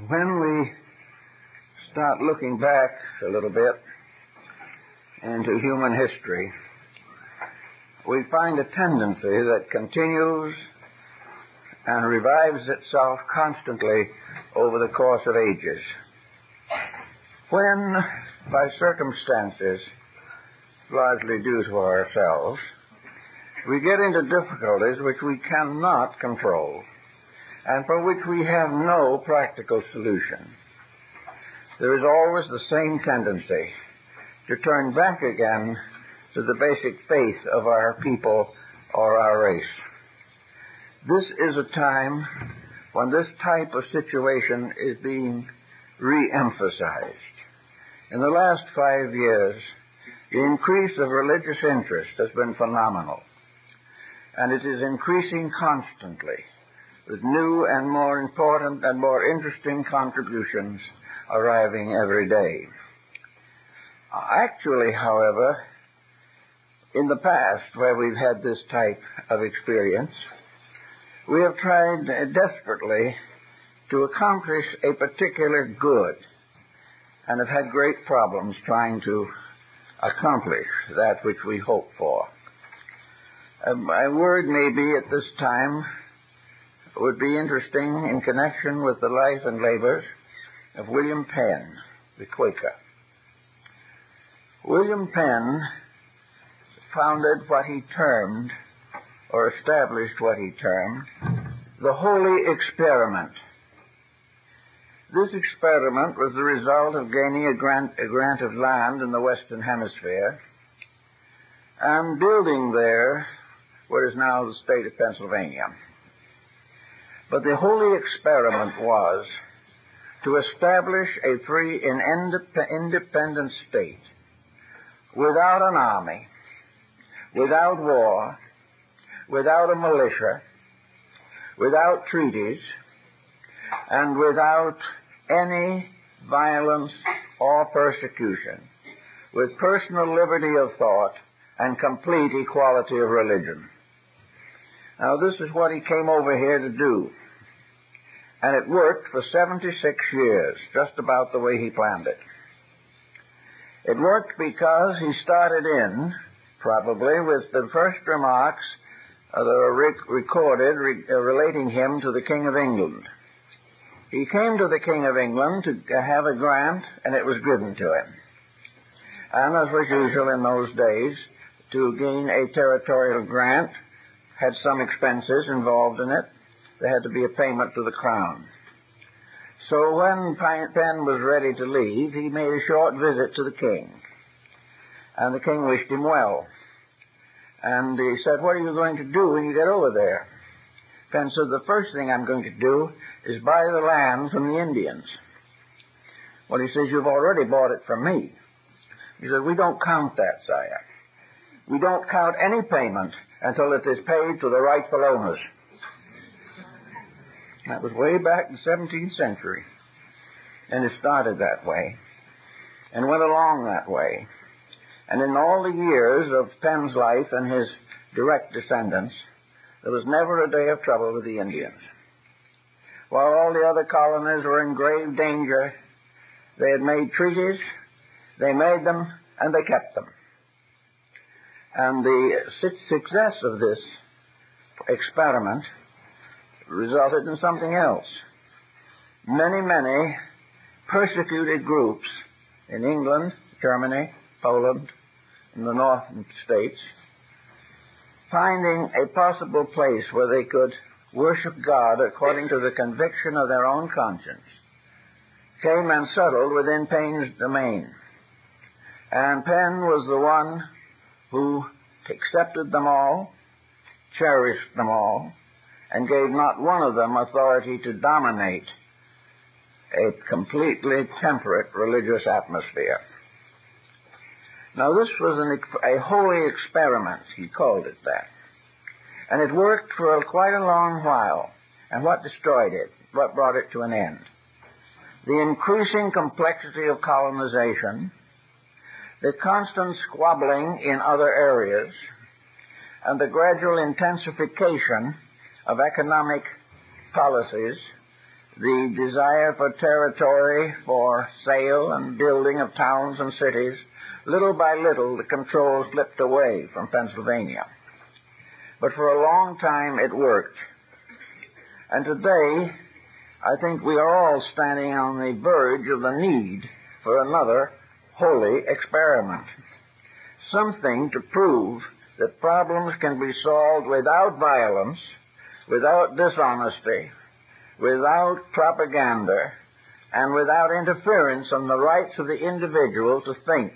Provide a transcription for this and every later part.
When we start looking back a little bit into human history, we find a tendency that continues and revives itself constantly over the course of ages. When, by circumstances largely due to ourselves, we get into difficulties which we cannot control and for which we have no practical solution, there is always the same tendency to turn back again to the basic faith of our people or our race. This is a time when this type of situation is being re-emphasized. In the last 5 years, the increase of religious interest has been phenomenal, and it is increasing constantly with new and more important and more interesting contributions arriving every day. Actually, however, in the past, where we've had this type of experience, we have tried desperately to accomplish a particular good and have had great problems trying to accomplish that which we hope for. A word maybe at this time would be interesting in connection with the life and labors of William Penn, the Quaker. William Penn founded what he termed, or established what he termed, the Holy Experiment. This experiment was the result of gaining a grant of land in the Western Hemisphere and building there what is now the state of Pennsylvania. But the Holy Experiment was to establish a free and independent state without an army, without war, without a militia, without treaties, and without any violence or persecution, with personal liberty of thought and complete equality of religion. Now, this is what he came over here to do. And it worked for 76 years, just about the way he planned it. It worked because he started in, probably, with the first remarks that are recorded relating him to the King of England. He came to the King of England to have a grant, and it was given to him. And as was usual in those days, to gain a territorial grant had some expenses involved in it. There had to be a payment to the crown. So when Penn was ready to leave, he made a short visit to the king. And the king wished him well. And he said, "What are you going to do when you get over there?" Penn said, "The first thing I'm going to do is buy the land from the Indians." Well, he says, "You've already bought it from me." He said, "We don't count that, sire. We don't count any payment until it is paid to the rightful owners." That was way back in the 17th century. And it started that way and went along that way. And in all the years of Penn's life and his direct descendants, there was never a day of trouble with the Indians. While all the other colonies were in grave danger, they had made treaties, they made them, and they kept them. And the success of this experiment resulted in something else. Many persecuted groups in England, Germany, Poland, in the northern states, finding a possible place where they could worship God according to the conviction of their own conscience, came and settled within Penn's domain. And Penn was the one who accepted them all, cherished them all, and gave not one of them authority to dominate a completely temperate religious atmosphere. Now, this was a holy experiment, he called it that. And it worked for quite a long while. And what destroyed it? What brought it to an end? The increasing complexity of colonization, the constant squabbling in other areas, and the gradual intensification of economic policies the desire for territory, for sale and building of towns and cities, little by little the control slipped away from Pennsylvania. But for a long time it worked. And today, I think we are all standing on the verge of the need for another holy experiment. Something to prove that problems can be solved without violence, without dishonesty, without propaganda, and without interference in the rights of the individual to think,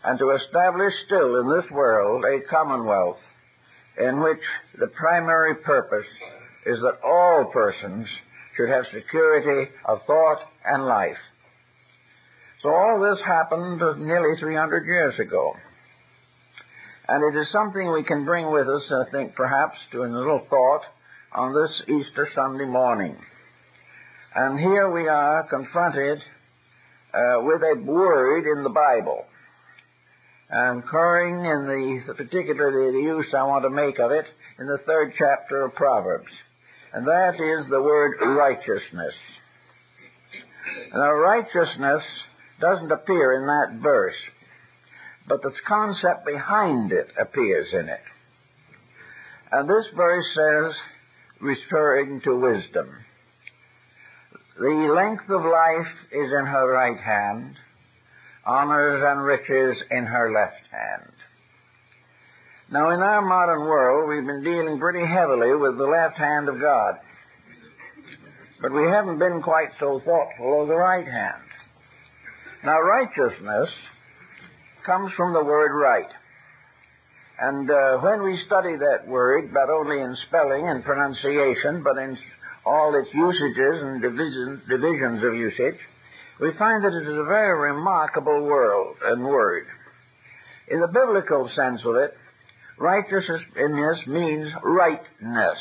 and to establish still in this world a commonwealth in which the primary purpose is that all persons should have security of thought and life. So all this happened nearly 300 years ago. And it is something we can bring with us, I think, perhaps, to a little thought on this Easter Sunday morning. And here we are confronted with a word in the Bible, occurring in particularly the use I want to make of it in the 3rd chapter of Proverbs. And that is the word righteousness. Now, righteousness doesn't appear in that verse, but the concept behind it appears in it. And this verse says, referring to wisdom, the length of life is in her right hand, honors and riches in her left hand. Now, in our modern world, we've been dealing pretty heavily with the left hand of God, but we haven't been quite so thoughtful of the right hand. Now, righteousness comes from the word right. And when we study that word, not only in spelling and pronunciation, but in all its usages and divisions of usage, we find that it is a very remarkable word. In the biblical sense of it, righteousness means rightness.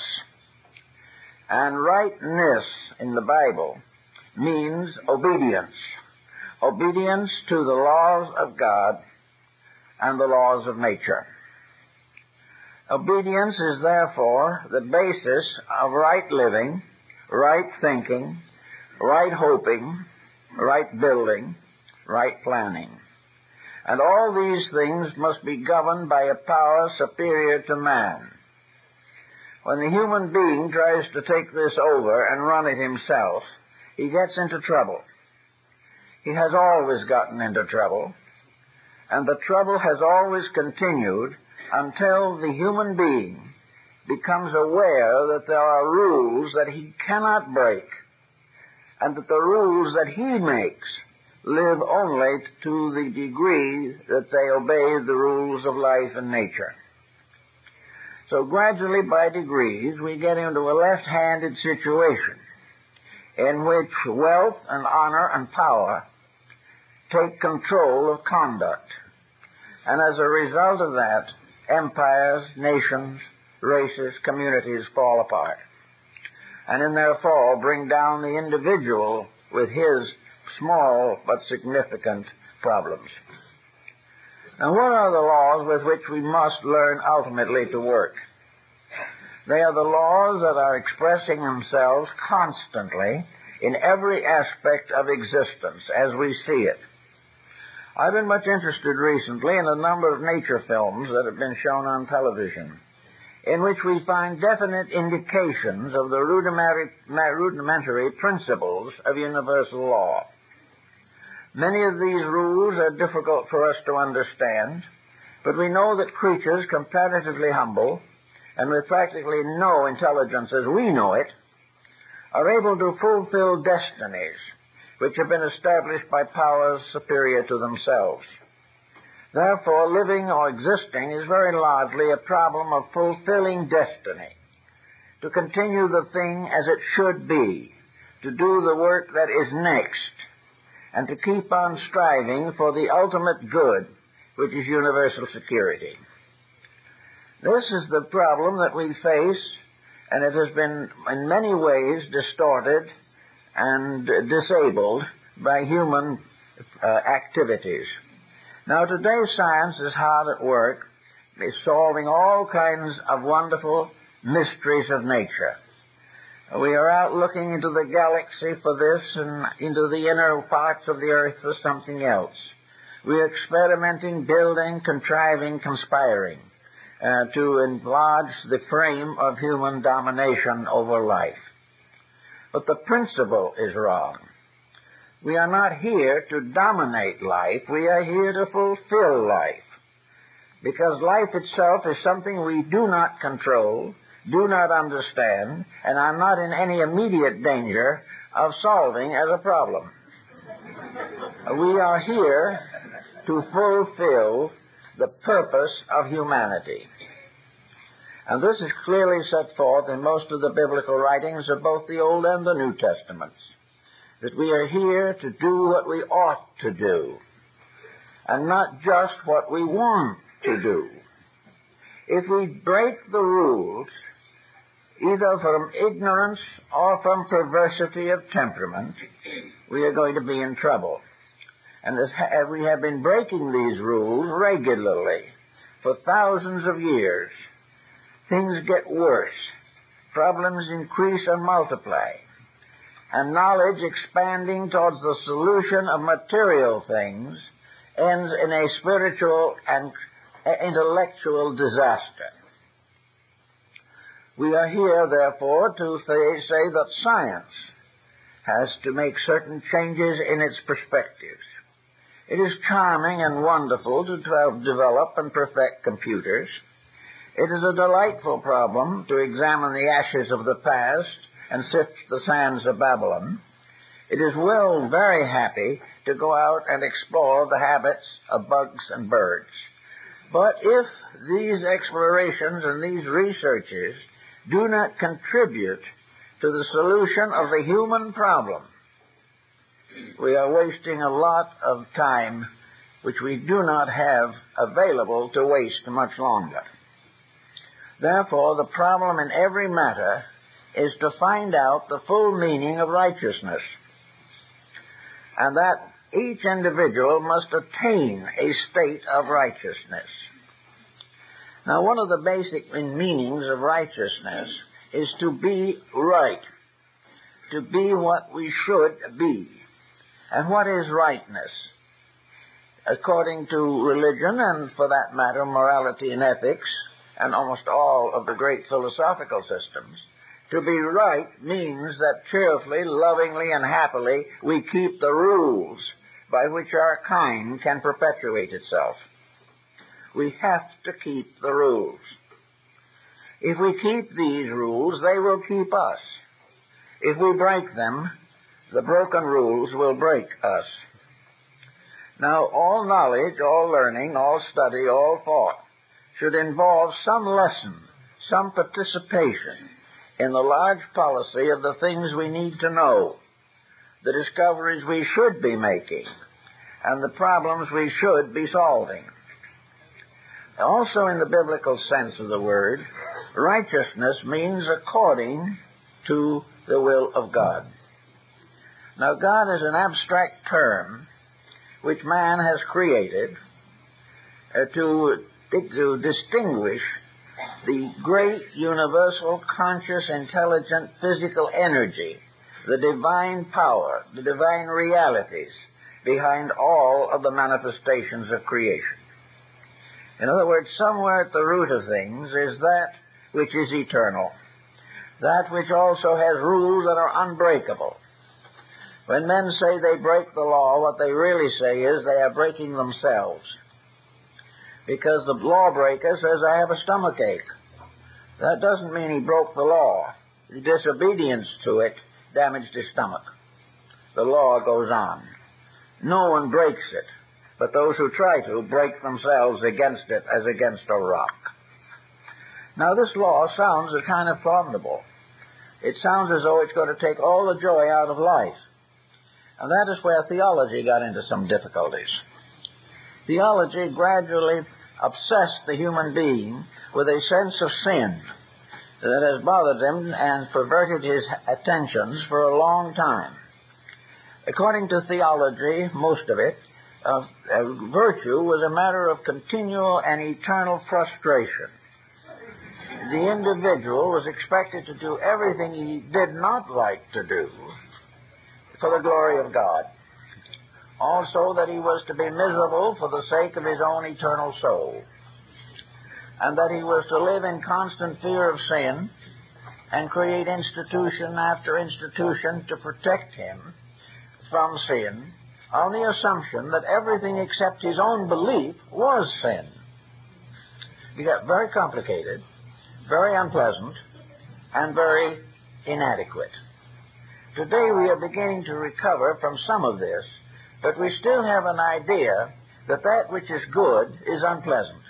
And rightness in the Bible means obedience. Obedience to the laws of God and the laws of nature. Obedience is therefore the basis of right living, right thinking, right hoping, right building, right planning. And all these things must be governed by a power superior to man. When the human being tries to take this over and run it himself, he gets into trouble. He has always gotten into trouble, and the trouble has always continued until the human being becomes aware that there are rules that he cannot break, and that the rules that he makes live only to the degree that they obey the rules of life and nature. So gradually, by degrees, we get into a left-handed situation in which wealth and honor and power take control of conduct. And as a result of that, empires, nations, races, communities fall apart. And in their fall, bring down the individual with his small but significant problems. Now, what are the laws with which we must learn ultimately to work? They are the laws that are expressing themselves constantly in every aspect of existence as we see it. I've been much interested recently in a number of nature films that have been shown on television, in which we find definite indications of the rudimentary principles of universal law. Many of these rules are difficult for us to understand, but we know that creatures comparatively humble and with practically no intelligence as we know it are able to fulfill destinies which have been established by powers superior to themselves. Therefore, living or existing is very largely a problem of fulfilling destiny, to continue the thing as it should be, to do the work that is next, and to keep on striving for the ultimate good, which is universal security. This is the problem that we face, and it has been in many ways distorted and disabled by human activities. Now, today science is hard at work, is solving all kinds of wonderful mysteries of nature. We are out looking into the galaxy for this and into the inner parts of the earth for something else. We are experimenting, building, contriving, conspiring to enlarge the frame of human domination over life. But the principle is wrong. We are not here to dominate life. We are here to fulfill life. Because life itself is something we do not control, do not understand, and are not in any immediate danger of solving as a problem. We are here to fulfill the purpose of humanity. And this is clearly set forth in most of the biblical writings of both the Old and the New Testaments, that we are here to do what we ought to do, and not just what we want to do. If we break the rules, either from ignorance or from perversity of temperament, we are going to be in trouble. And we have been breaking these rules regularly for thousands of years. Things get worse. Problems increase and multiply. And knowledge expanding towards the solution of material things ends in a spiritual and intellectual disaster. We are here, therefore, to say that science has to make certain changes in its perspectives. It is charming and wonderful to develop and perfect computers. It is a delightful problem to examine the ashes of the past and sift the sands of Babylon. It is very happy to go out and explore the habits of bugs and birds. But if these explorations and these researches do not contribute to the solution of the human problem, we are wasting a lot of time which we do not have available to waste much longer. Therefore, the problem in every matter is to find out the full meaning of righteousness, and that each individual must attain a state of righteousness. Now, one of the basic meanings of righteousness is to be right, to be what we should be. And what is rightness? According to religion, and for that matter, morality and ethics, and almost all of the great philosophical systems, to be right means that cheerfully, lovingly, and happily we keep the rules by which our kind can perpetuate itself. We have to keep the rules. If we keep these rules, they will keep us. If we break them, the broken rules will break us. Now, all knowledge, all learning, all study, all thought should involve some lesson, some participation in the large policy of the things we need to know, the discoveries we should be making, and the problems we should be solving. Also, in the biblical sense of the word, righteousness means according to the will of God. Now, God is an abstract term which man has created to distinguish the great, universal, conscious, intelligent, physical energy, the divine power, the divine realities behind all of the manifestations of creation. In other words, somewhere at the root of things is that which is eternal, that which also has rules that are unbreakable. When men say they break the law, what they really say is they are breaking themselves. Because the lawbreaker says, I have a stomachache. That doesn't mean he broke the law. The disobedience to it damaged his stomach. The law goes on. No one breaks it, but those who try to break themselves against it as against a rock. Now, this law sounds a kind of formidable. It sounds as though it's going to take all the joy out of life. And that is where theology got into some difficulties. Theology gradually obsessed the human being with a sense of sin that has bothered him and perverted his attentions for a long time. According to theology, most of it, virtue was a matter of continual and eternal frustration. the individual was expected to do everything he did not like to do for the glory of God. Also, that he was to be miserable for the sake of his own eternal soul, and that he was to live in constant fear of sin and create institution after institution to protect him from sin, on the assumption that everything except his own belief was sin. It got very complicated, very unpleasant, and very inadequate. Today we are beginning to recover from some of this, but we still have an idea that that which is good is unpleasant.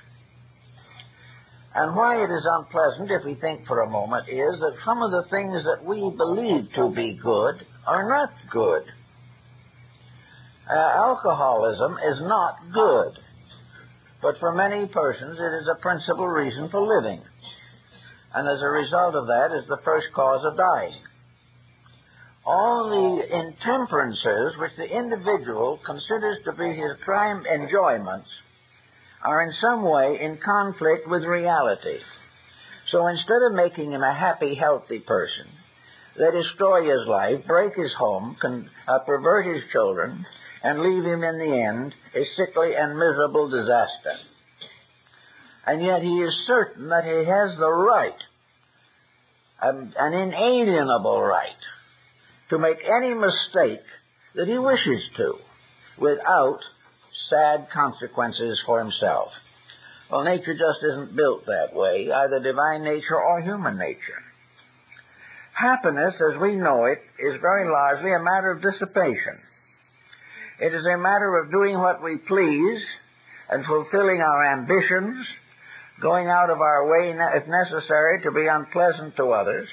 And why it is unpleasant, if we think for a moment, is that some of the things that we believe to be good are not good. Alcoholism is not good, but for many persons it is a principal reason for living, and as a result of that is the first cause of dying. All the intemperances which the individual considers to be his prime enjoyments are in some way in conflict with reality. So instead of making him a happy, healthy person, they destroy his life, break his home, pervert his children, and leave him in the end a sickly and miserable disaster. And yet he is certain that he has the right, an inalienable right, to make any mistake that he wishes to, without sad consequences for himself. Well, nature just isn't built that way, either divine nature or human nature. Happiness, as we know it, is very largely a matter of dissipation. It is a matter of doing what we please and fulfilling our ambitions, going out of our way, if necessary, to be unpleasant to others,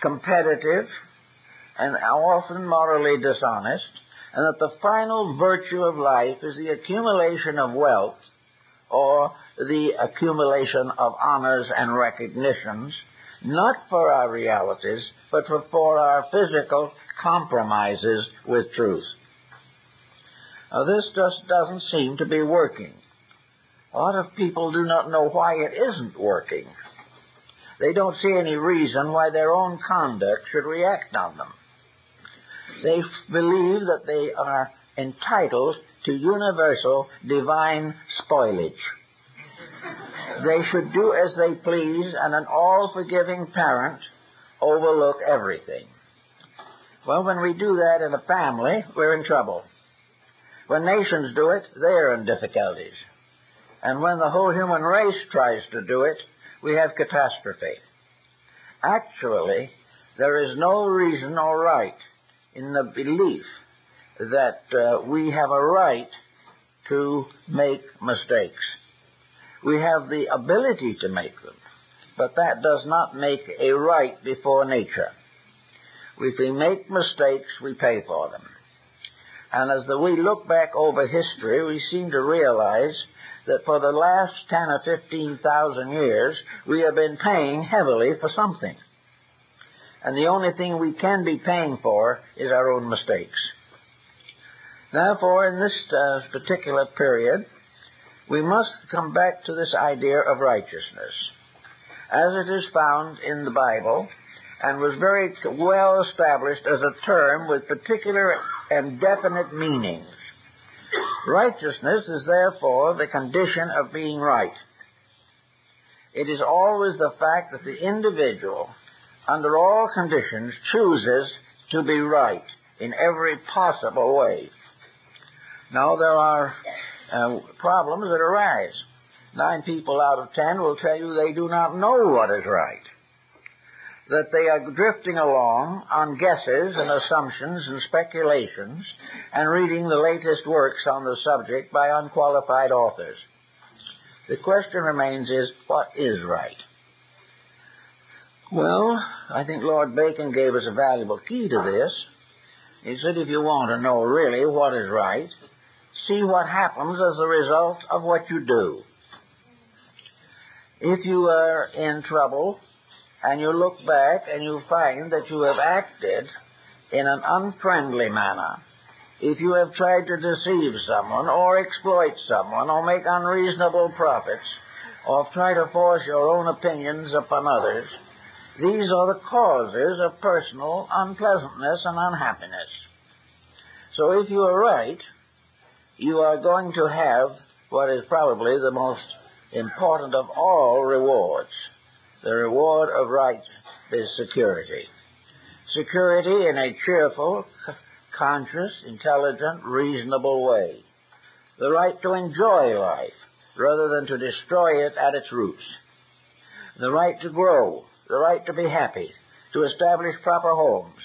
competitive, and often morally dishonest, and that the final virtue of life is the accumulation of wealth or the accumulation of honors and recognitions, not for our realities, but for our physical compromises with truth. Now, this just doesn't seem to be working. A lot of people do not know why it isn't working. They don't see any reason why their own conduct should react on them. They believe that they are entitled to universal divine spoilage. They should do as they please, and an all-forgiving parent overlook everything. Well, when we do that in a family, we're in trouble. When nations do it, they're in difficulties. And when the whole human race tries to do it, we have catastrophe. Actually, there is no reason or right in the belief that we have a right to make mistakes. We have the ability to make them, but that does not make a right before nature. If we make mistakes, we pay for them. And as we look back over history, we seem to realize that for the last 10 or 15,000 years, we have been paying heavily for something. And the only thing we can be paying for is our own mistakes. Therefore, in this particular period, we must come back to this idea of righteousness, as it is found in the Bible, and was very well established as a term with particular and definite meanings. Righteousness is therefore the condition of being right. It is always the fact that the individual, under all conditions, chooses to be right in every possible way. Now, there are problems that arise. 9 people out of 10 will tell you they do not know what is right, that they are drifting along on guesses and assumptions and speculations and reading the latest works on the subject by unqualified authors. The question remains is, what is right? Well, I think Lord Bacon gave us a valuable key to this. He said, if you want to know really what is right, see what happens as a result of what you do. If you are in trouble and you look back and you find that you have acted in an unfriendly manner, if you have tried to deceive someone or exploit someone or make unreasonable profits or try to force your own opinions upon others, these are the causes of personal unpleasantness and unhappiness. So if you are right, you are going to have what is probably the most important of all rewards. The reward of right is security. Security in a cheerful, conscious, intelligent, reasonable way. The right to enjoy life rather than to destroy it at its roots. The right to grow, the right to be happy, to establish proper homes,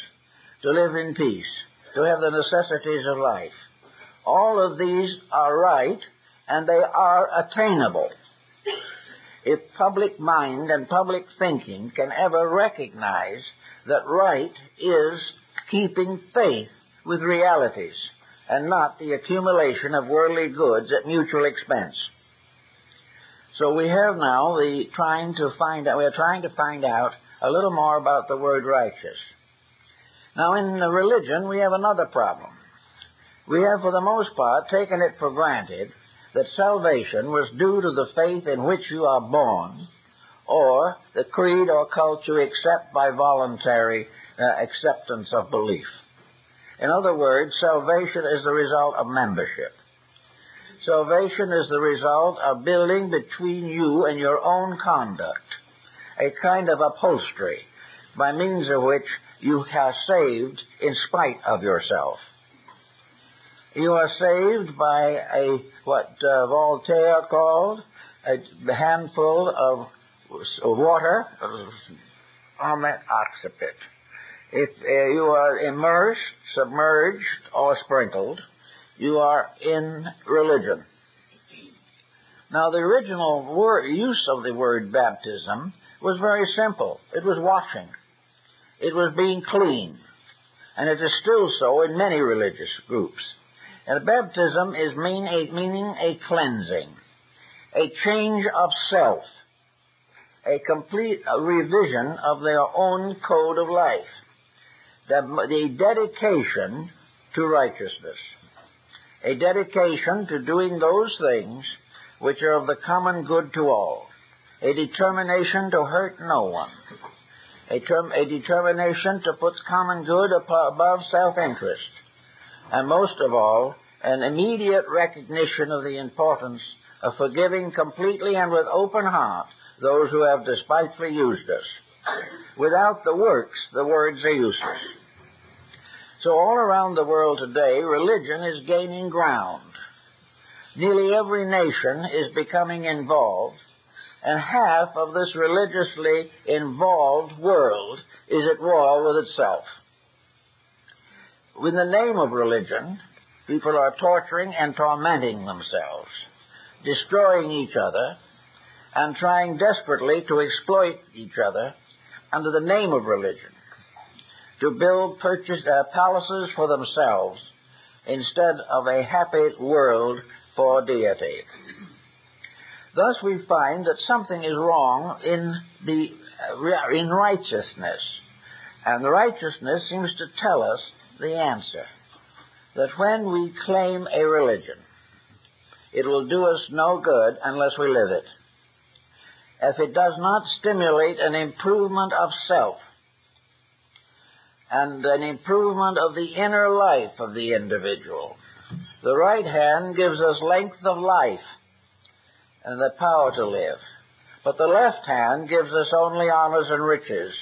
to live in peace, to have the necessities of life. All of these are right, and they are attainable. If public mind and public thinking can ever recognize that right is keeping faith with realities and not the accumulation of worldly goods at mutual expense. So we have now we're trying to find out a little more about the word righteous. Now in religion we have another problem. We have for the most part taken it for granted that salvation was due to the faith in which you are born, or the creed or cult you accept by voluntary acceptance of belief. In other words, salvation is the result of membership. Salvation is the result of building between you and your own conduct a kind of upholstery by means of which you are saved in spite of yourself. You are saved by what Voltaire called a handful of water on that occiput. If you are immersed, submerged, or sprinkled, you are in religion. Now, the original use of the word baptism was very simple. It was washing. It was being clean. And it is still so in many religious groups. And baptism is meaning a cleansing, a change of self, a complete revision of their own code of life, the dedication to righteousness, a dedication to doing those things which are of the common good to all, a determination to hurt no one, a determination to put common good above self-interest, and most of all, an immediate recognition of the importance of forgiving completely and with open heart those who have despitefully used us. Without the works, the words are useless. So all around the world today, religion is gaining ground. Nearly every nation is becoming involved, and half of this religiously involved world is at war with itself. In the name of religion, people are torturing and tormenting themselves, destroying each other, and trying desperately to exploit each other under the name of religion, to build palaces for themselves instead of a happy world for deity. Thus we find that something is wrong in righteousness, and the righteousness seems to tell us the answer, that when we claim a religion, it will do us no good unless we live it. If it does not stimulate an improvement of self and an improvement of the inner life of the individual, the right hand gives us length of life and the power to live, but the left hand gives us only honors and riches,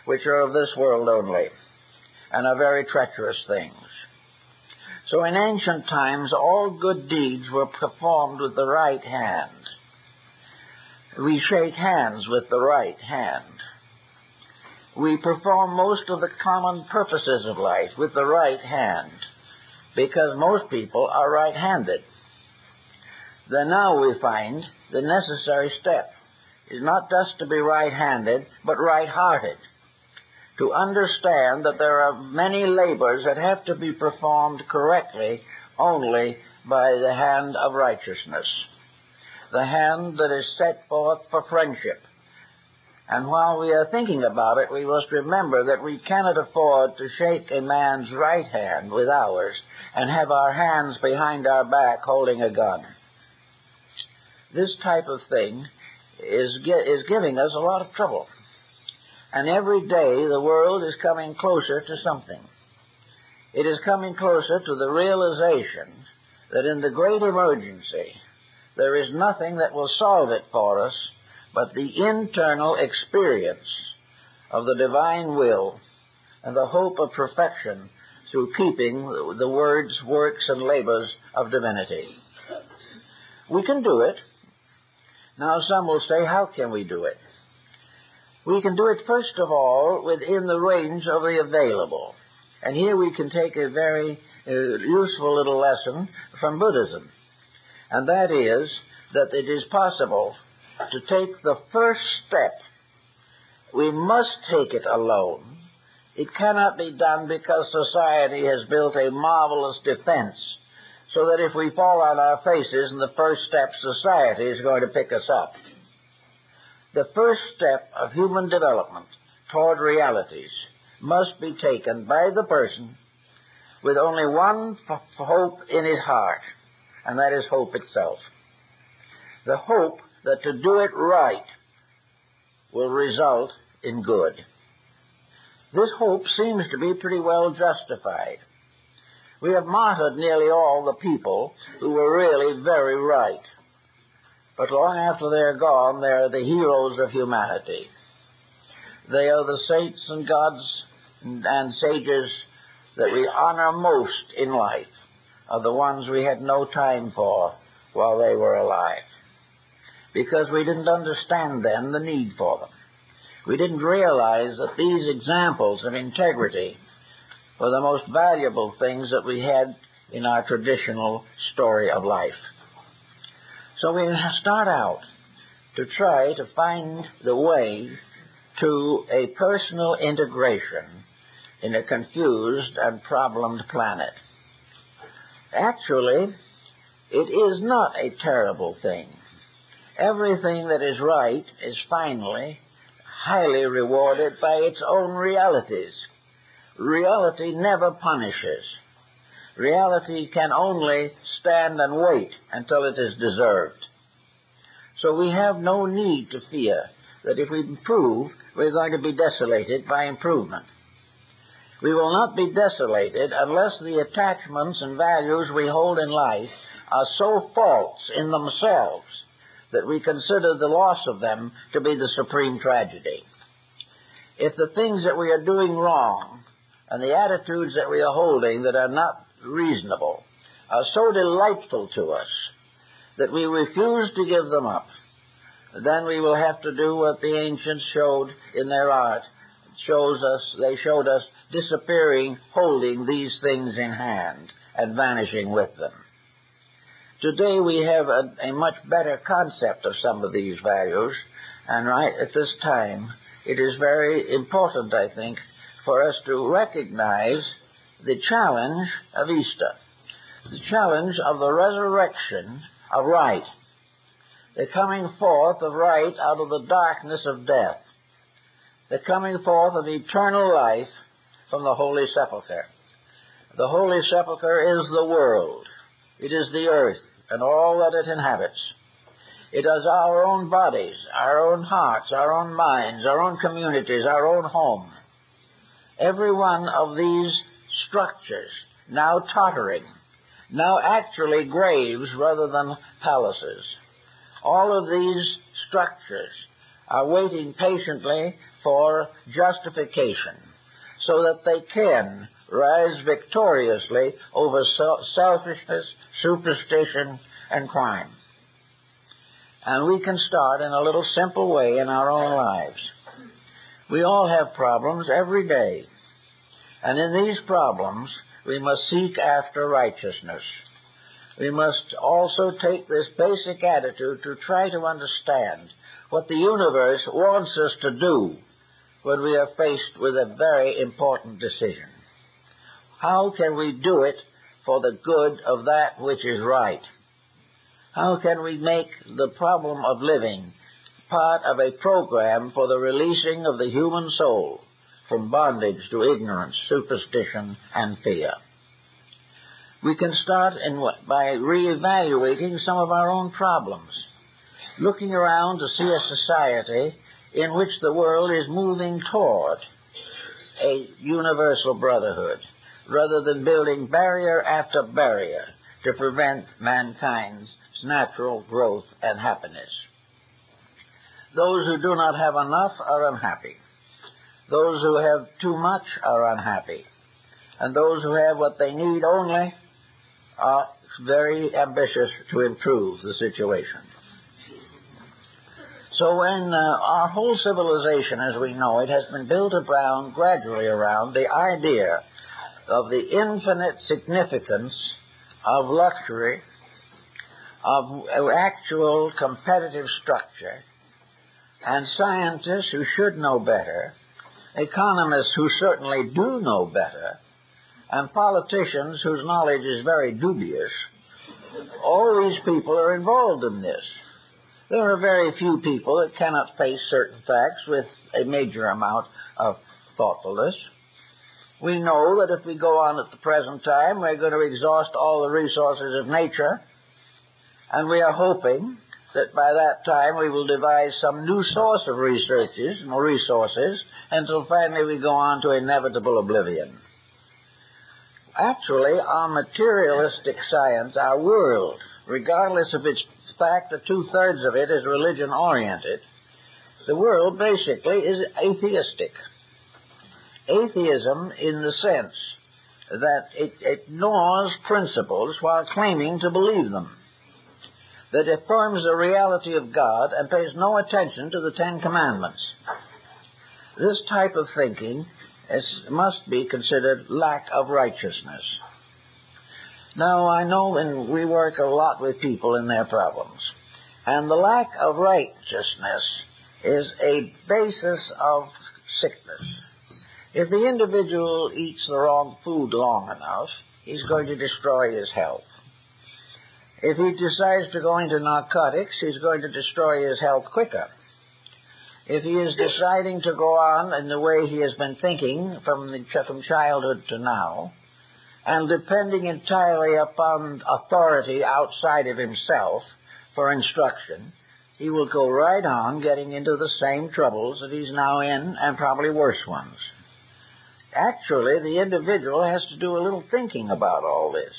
which are of this world only, and are very treacherous things. So in ancient times, all good deeds were performed with the right hand. We shake hands with the right hand. We perform most of the common purposes of life with the right hand, because most people are right-handed. Then now we find the necessary step is not just to be right-handed, but right-hearted, to understand that there are many labors that have to be performed correctly only by the hand of righteousness, the hand that is set forth for friendship. And while we are thinking about it, we must remember that we cannot afford to shake a man's right hand with ours and have our hands behind our back holding a gun. This type of thing is giving us a lot of trouble. And every day the world is coming closer to something. It is coming closer to the realization that in the great emergency, there is nothing that will solve it for us but the internal experience of the divine will and the hope of perfection through keeping the words, works, and labors of divinity. We can do it. Now some will say, how can we do it? We can do it, first of all, within the range of the available. And here we can take a very useful little lesson from Buddhism. And that is that it is possible to take the first step. We must take it alone. It cannot be done because society has built a marvelous defense, so that if we fall on our faces in the first step, society is going to pick us up. The first step of human development toward realities must be taken by the person with only one hope in his heart, and that is hope itself. The hope that to do it right will result in good. This hope seems to be pretty well justified. We have martyred nearly all the people who were really very right. But long after they're gone, they're the heroes of humanity. They are the saints and gods and sages that we honor most in life, are the ones we had no time for while they were alive. Because we didn't understand then the need for them. We didn't realize that these examples of integrity were the most valuable things that we had in our traditional story of life. So we start out to try to find the way to a personal integration in a confused and problemed planet. Actually, it is not a terrible thing. Everything that is right is finally highly rewarded by its own realities. Reality never punishes. Reality can only stand and wait until it is deserved. So we have no need to fear that if we improve, we're going to be desolated by improvement. We will not be desolated unless the attachments and values we hold in life are so false in themselves that we consider the loss of them to be the supreme tragedy. If the things that we are doing wrong and the attitudes that we are holding that are not reasonable are so delightful to us that we refuse to give them up, then we will have to do what the ancients showed in their art. They showed us disappearing, holding these things in hand and vanishing with them. Today we have a much better concept of some of these values, and right at this time it is very important, I think, for us to recognize the challenge of Easter, the challenge of the resurrection of right, the coming forth of right out of the darkness of death, the coming forth of eternal life from the Holy Sepulchre. The Holy Sepulchre is the world. It is the earth and all that it inhabits. It is our own bodies, our own hearts, our own minds, our own communities, our own home. Every one of these structures, now tottering, now actually graves rather than palaces. All of these structures are waiting patiently for justification so that they can rise victoriously over selfishness, superstition, and crime. And we can start in a little simple way in our own lives. We all have problems every day. And in these problems, we must seek after righteousness. We must also take this basic attitude to try to understand what the universe wants us to do when we are faced with a very important decision. How can we do it for the good of that which is right? How can we make the problem of living part of a program for the releasing of the human soul from bondage to ignorance, superstition, and fear? We can start by reevaluating some of our own problems. looking around to see a society in which the world is moving toward a universal brotherhood, rather than building barrier after barrier to prevent mankind's natural growth and happiness. Those who do not have enough are unhappy. Those who have too much are unhappy. And those who have what they need only are very ambitious to improve the situation. So when our whole civilization, as we know it, has been built gradually around the idea of the infinite significance of luxury, of actual competitive structure, and scientists who should know better, economists who certainly do know better, and politicians whose knowledge is very dubious, all these people are involved in this. There are very few people that cannot face certain facts with a major amount of thoughtfulness. We know that if we go on at the present time, we're going to exhaust all the resources of nature, and we are hoping that by that time we will devise some new source of resources until finally we go on to inevitable oblivion. Actually, our materialistic science, our world, regardless of its fact that two-thirds of it is religion-oriented, the world basically is atheistic. Atheism in the sense that it ignores principles while claiming to believe them, that affirms the reality of God and pays no attention to the Ten Commandments. This type of thinking must be considered lack of righteousness. Now, I know we work a lot with people in their problems, and the lack of righteousness is a basis of sickness. If the individual eats the wrong food long enough, he's going to destroy his health. If he decides to go into narcotics, he's going to destroy his health quicker. If he is deciding to go on in the way he has been thinking from childhood to now, and depending entirely upon authority outside of himself for instruction, he will go right on getting into the same troubles that he's now in, and probably worse ones. Actually, the individual has to do a little thinking about all this.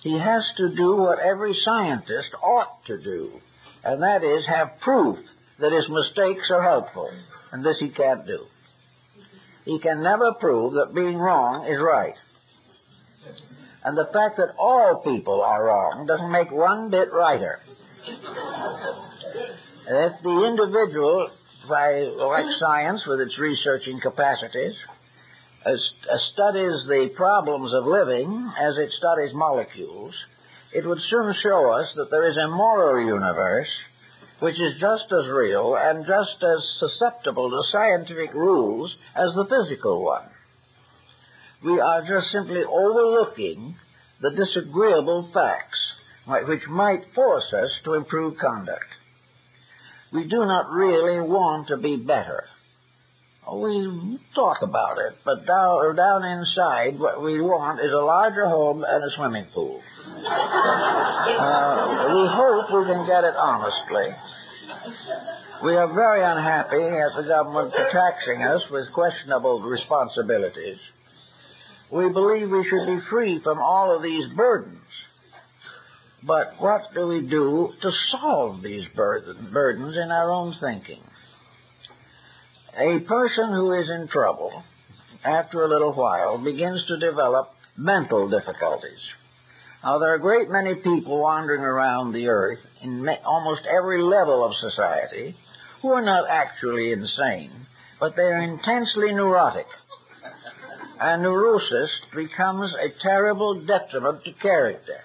He has to do what every scientist ought to do, and that is have proof that his mistakes are helpful, and this he can't do. He can never prove that being wrong is right. And the fact that all people are wrong doesn't make one bit righter. If the individual, like science with its researching capacities, studies the problems of living as it studies molecules, it would soon show us that there is a moral universe which is just as real and just as susceptible to scientific rules as the physical one. We are just simply overlooking the disagreeable facts which might force us to improve conduct. We do not really want to be better. We talk about it, but down inside what we want is a larger home and a swimming pool. We hope we can get it honestly. We are very unhappy at the government taxing us with questionable responsibilities. We believe we should be free from all of these burdens. But what do we do to solve these burdens in our own thinking? A person who is in trouble, after a little while, begins to develop mental difficulties. Now, there are a great many people wandering around the earth in almost every level of society who are not actually insane, but they are intensely neurotic. And neurosis becomes a terrible detriment to character.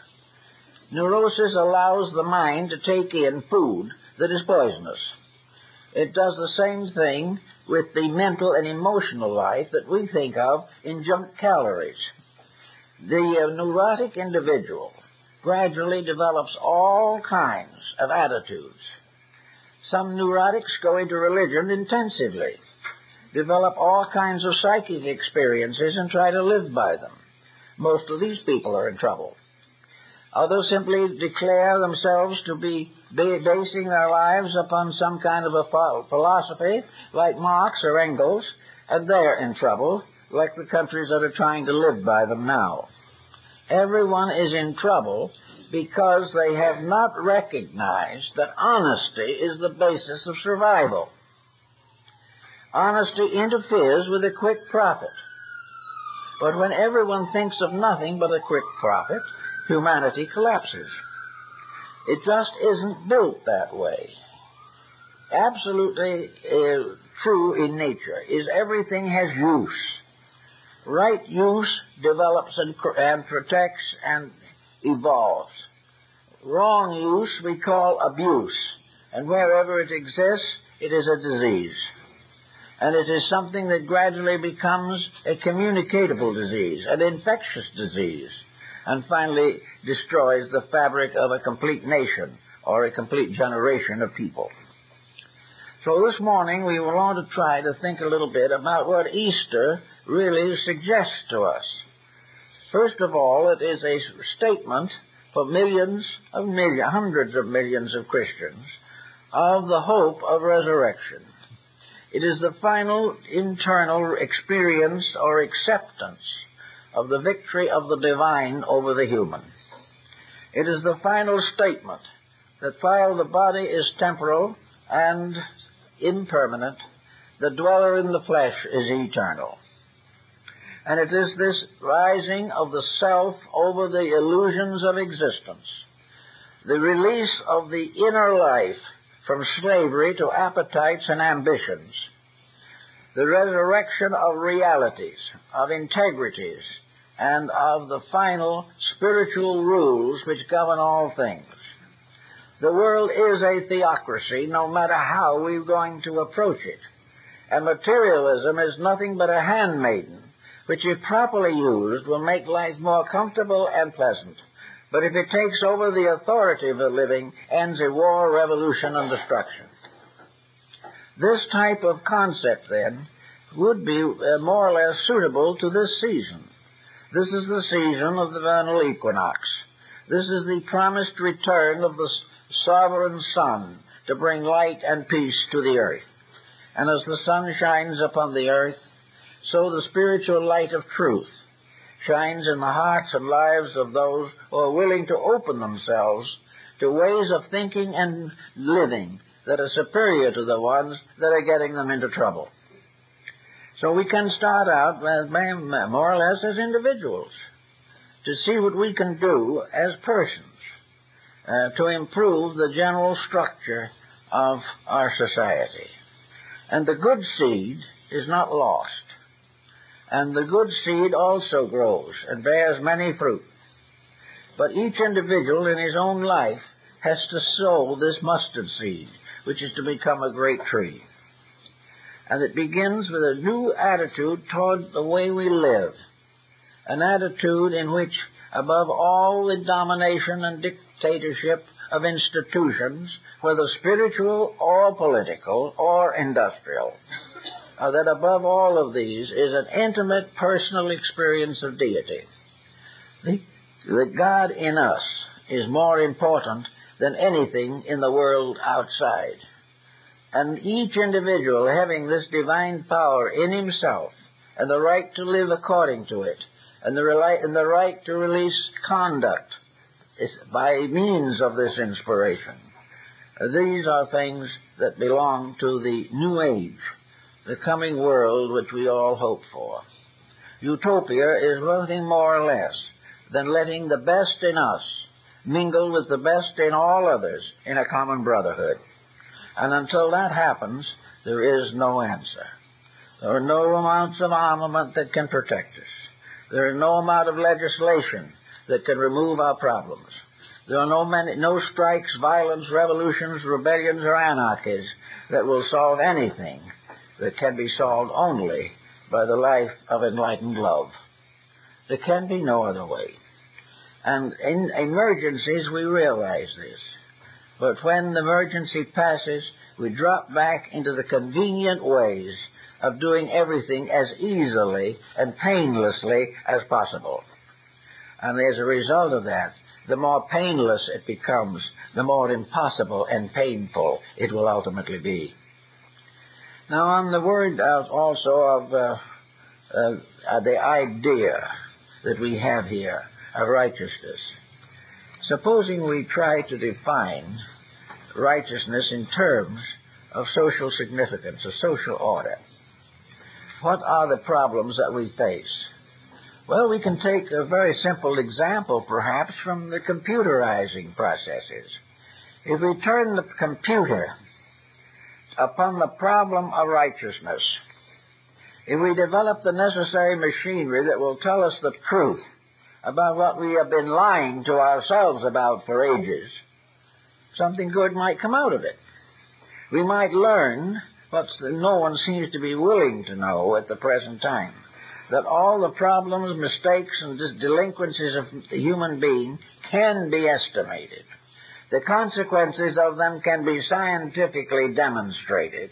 Neurosis allows the mind to take in food that is poisonous. It does the same thing with the mental and emotional life that we think of in junk calories. The neurotic individual gradually develops all kinds of attitudes. Some neurotics go into religion intensively, develop all kinds of psychic experiences and try to live by them. Most of these people are in trouble. Others simply declare themselves to be basing their lives upon some kind of a philosophy like Marx or Engels, and they're in trouble, like the countries that are trying to live by them now. Everyone is in trouble because they have not recognized that honesty is the basis of survival. Honesty interferes with a quick profit. But when everyone thinks of nothing but a quick profit, humanity collapses. It just isn't built that way. Absolutely true in nature is everything has use. Right use develops and protects and evolves. Wrong use we call abuse, and wherever it exists, it is a disease. And it is something that gradually becomes a communicatable disease, an infectious disease, and finally destroys the fabric of a complete nation or a complete generation of people. So this morning we want to try to think a little bit about what Easter really suggests to us. First of all, it is a statement for hundreds of millions of Christians of the hope of resurrection. It is the final internal experience or acceptance of the victory of the divine over the human. It is the final statement that while the body is temporal and impermanent, the dweller in the flesh is eternal. And it is this rising of the self over the illusions of existence, the release of the inner life from slavery to appetites and ambitions, the resurrection of realities, of integrities, and of the final spiritual rules which govern all things. The world is a theocracy, no matter how we're going to approach it. And materialism is nothing but a handmaiden, which if properly used will make life more comfortable and pleasant. But if it takes over the authority of the living, ends in war, revolution, and destruction. This type of concept, then, would be more or less suitable to this season. This is the season of the vernal equinox. This is the promised return of the sovereign sun to bring light and peace to the earth. And as the sun shines upon the earth, so the spiritual light of truth shines in the hearts and lives of those who are willing to open themselves to ways of thinking and living that are superior to the ones that are getting them into trouble. So we can start out more or less as individuals to see what we can do as persons to improve the general structure of our society. And the good seed is not lost. And the good seed also grows and bears many fruit. But each individual in his own life has to sow this mustard seed, which is to become a great tree. And it begins with a new attitude toward the way we live, an attitude in which, above all the domination and dictatorship of institutions, whether spiritual or political or industrial, that above all of these is an intimate personal experience of deity. The God in us is more important than anything in the world outside. And each individual having this divine power in himself and the right to live according to it and the right to release conduct is by means of this inspiration. These are things that belong to the new age, the coming world which we all hope for. Utopia is nothing more or less than letting the best in us mingle with the best in all others in a common brotherhood. And until that happens, there is no answer. There are no amounts of armament that can protect us. There is no amount of legislation that can remove our problems. There are no strikes, violence, revolutions, rebellions, or anarchies that will solve anything that can be solved only by the life of enlightened love. There can be no other way. And in emergencies, we realize this. But when the emergency passes, we drop back into the convenient ways of doing everything as easily and painlessly as possible. And as a result of that, the more painless it becomes, the more impossible and painful it will ultimately be. Now, on the word also of the idea that we have here of righteousness, supposing we try to define righteousness in terms of social significance, of social order, what are the problems that we face? Well, we can take a very simple example, perhaps, from the computerizing processes. If we turn the computer upon the problem of righteousness, if we develop the necessary machinery that will tell us the truth about what we have been lying to ourselves about for ages, something good might come out of it. We might learn what no one seems to be willing to know at the present time, that all the problems, mistakes, and delinquencies of the human being can be estimated. The consequences of them can be scientifically demonstrated,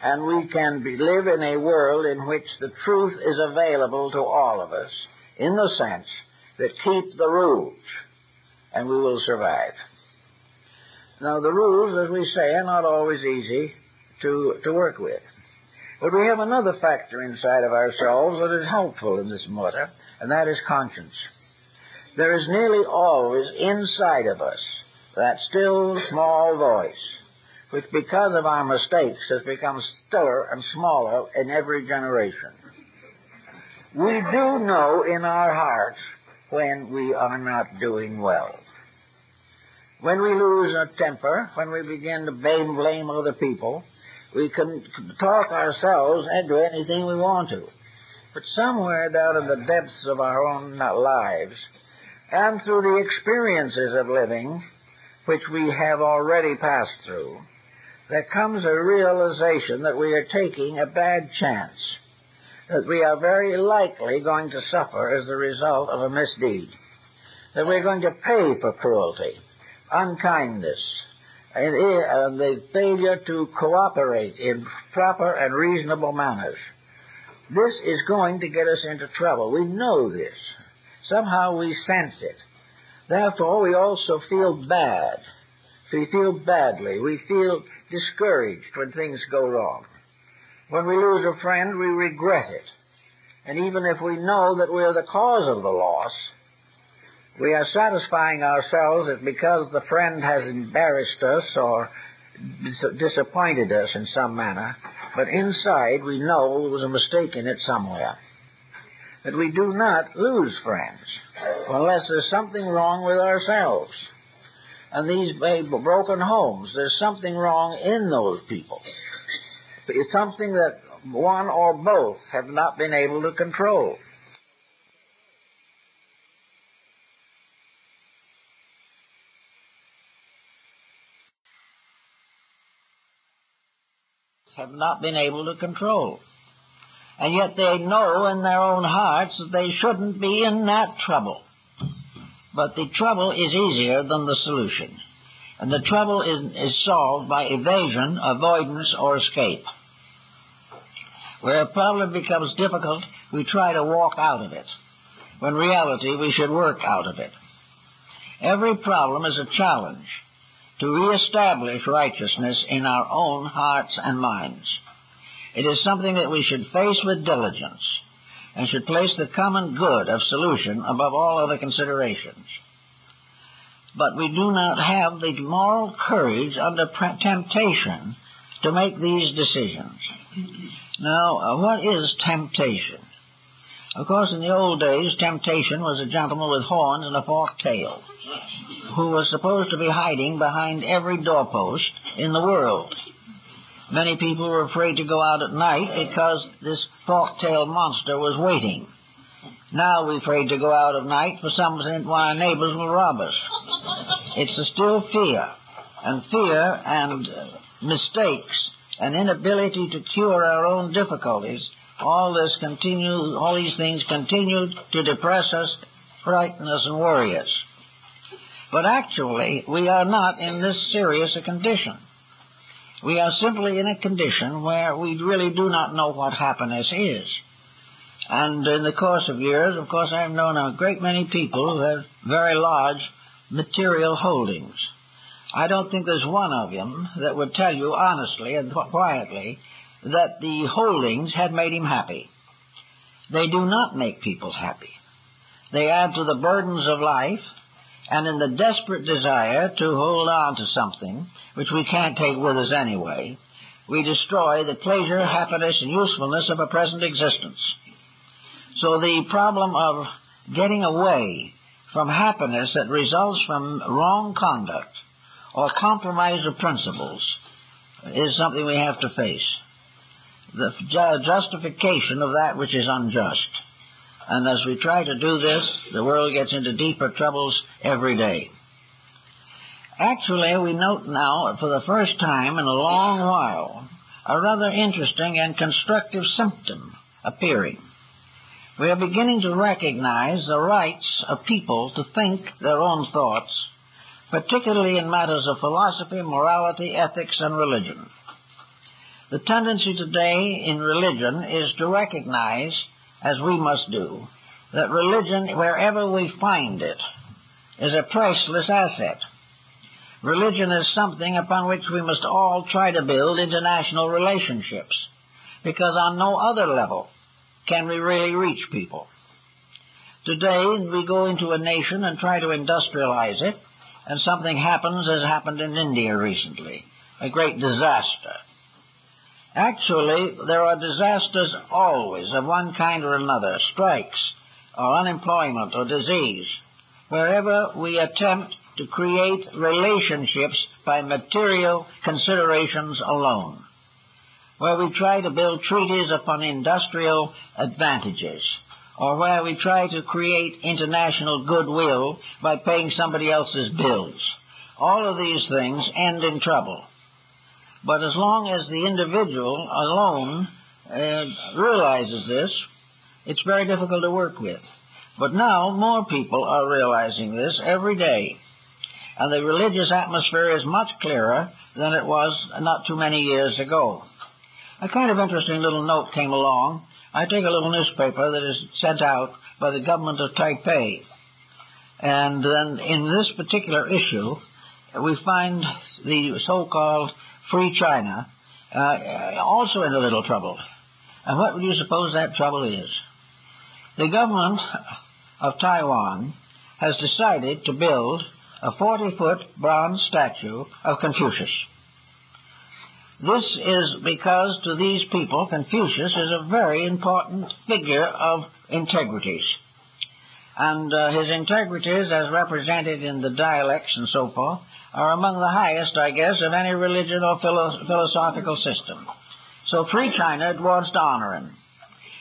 and we can live in a world in which the truth is available to all of us, in the sense that keep the rules, and we will survive. Now, the rules, as we say, are not always easy to work with. But we have another factor inside of ourselves that is helpful in this matter, and that is conscience. There is nearly always inside of us that still small voice, which because of our mistakes has become stiller and smaller in every generation. We do know in our hearts when we are not doing well. When we lose our temper, when we begin to blame other people, we can talk ourselves into anything we want to. But somewhere down in the depths of our own lives, and through the experiences of living, which we have already passed through, there comes a realization that we are taking a bad chance, that we are very likely going to suffer as a result of a misdeed, that we're going to pay for cruelty, unkindness, and the failure to cooperate in proper and reasonable manners. This is going to get us into trouble. We know this. Somehow we sense it. Therefore, we also feel bad. We feel badly. We feel discouraged when things go wrong. When we lose a friend, we regret it. And even if we know that we are the cause of the loss, we are satisfying ourselves that because the friend has embarrassed us or disappointed us in some manner, but inside we know there was a mistake in it somewhere. That we do not lose friends unless there's something wrong with ourselves. And these broken homes, there's something wrong in those people. It's something that one or both have not been able to control. Have not been able to control. And yet they know in their own hearts that they shouldn't be in that trouble. But the trouble is easier than the solution. And the trouble is solved by evasion, avoidance, or escape. Where a problem becomes difficult, we try to walk out of it. When in reality, we should work out of it. Every problem is a challenge to reestablish righteousness in our own hearts and minds. It is something that we should face with diligence and should place the common good of solution above all other considerations. But we do not have the moral courage under temptation to make these decisions. Now, what is temptation? Of course, in the old days, temptation was a gentleman with horns and a forked tail who was supposed to be hiding behind every doorpost in the world. Many people were afraid to go out at night because this fork-tailed monster was waiting. Now we're afraid to go out at night for something why our neighbors will rob us. It's still fear. And fear and mistakes and inability to cure our own difficulties, all these things continue to depress us, frighten us, and worry us. But actually, we are not in this serious a condition. We are simply in a condition where we really do not know what happiness is. And in the course of years, of course, I've known a great many people who have very large material holdings. I don't think there's one of them that would tell you honestly and quietly that the holdings had made him happy. They do not make people happy. They add to the burdens of life, and in the desperate desire to hold on to something which we can't take with us anyway, we destroy the pleasure, happiness, and usefulness of a present existence. So the problem of getting away from happiness that results from wrong conduct or compromise of principles is something we have to face. The justification of that which is unjust. And as we try to do this, the world gets into deeper troubles every day. Actually, we note now, for the first time in a long while, a rather interesting and constructive symptom appearing. We are beginning to recognize the rights of people to think their own thoughts, particularly in matters of philosophy, morality, ethics, and religion. The tendency today in religion is to recognize, as we must do, that religion, wherever we find it, is a priceless asset. Religion is something upon which we must all try to build international relationships, because on no other level can we really reach people. Today, we go into a nation and try to industrialize it, and something happens as happened in India recently, a great disaster. Actually, there are disasters always of one kind or another, strikes, or unemployment, or disease, wherever we attempt to create relationships by material considerations alone, where we try to build treaties upon industrial advantages, or where we try to create international goodwill by paying somebody else's bills. All of these things end in trouble. But as long as the individual alone realizes this, it's very difficult to work with. But now more people are realizing this every day. And the religious atmosphere is much clearer than it was not too many years ago. A kind of interesting little note came along. I take a little newspaper that is sent out by the government of Taipei. And then in this particular issue, we find the so-called Free China also in a little trouble. And what would you suppose that trouble is? The government of Taiwan has decided to build a 40-foot bronze statue of Confucius. This is because to these people, Confucius is a very important figure of integrities. And his integrities, as represented in the dialects and so forth, are among the highest, I guess, of any religion or philosophical system. So Free China wants to honor him.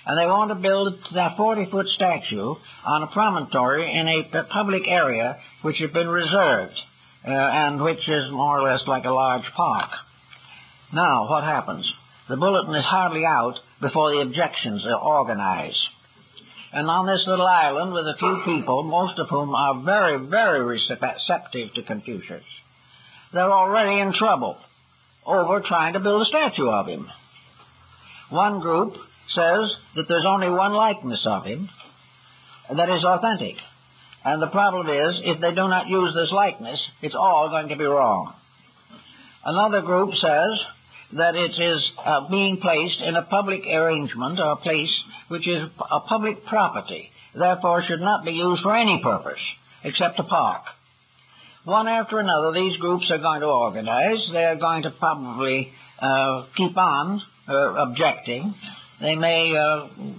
And they want to build a 40-foot statue on a promontory in a public area which has been reserved, and which is more or less like a large park. Now, what happens? The bulletin is hardly out before the objections are organized. And on this little island with a few people, most of whom are very, very receptive to Confucius, they're already in trouble over trying to build a statue of him. One group says that there's only one likeness of him that is authentic. And the problem is, if they do not use this likeness, it's all going to be wrong. Another group says that it is being placed in a public arrangement or place which is a public property, therefore should not be used for any purpose except a park. One after another, these groups are going to organize. They are going to probably keep on objecting. They may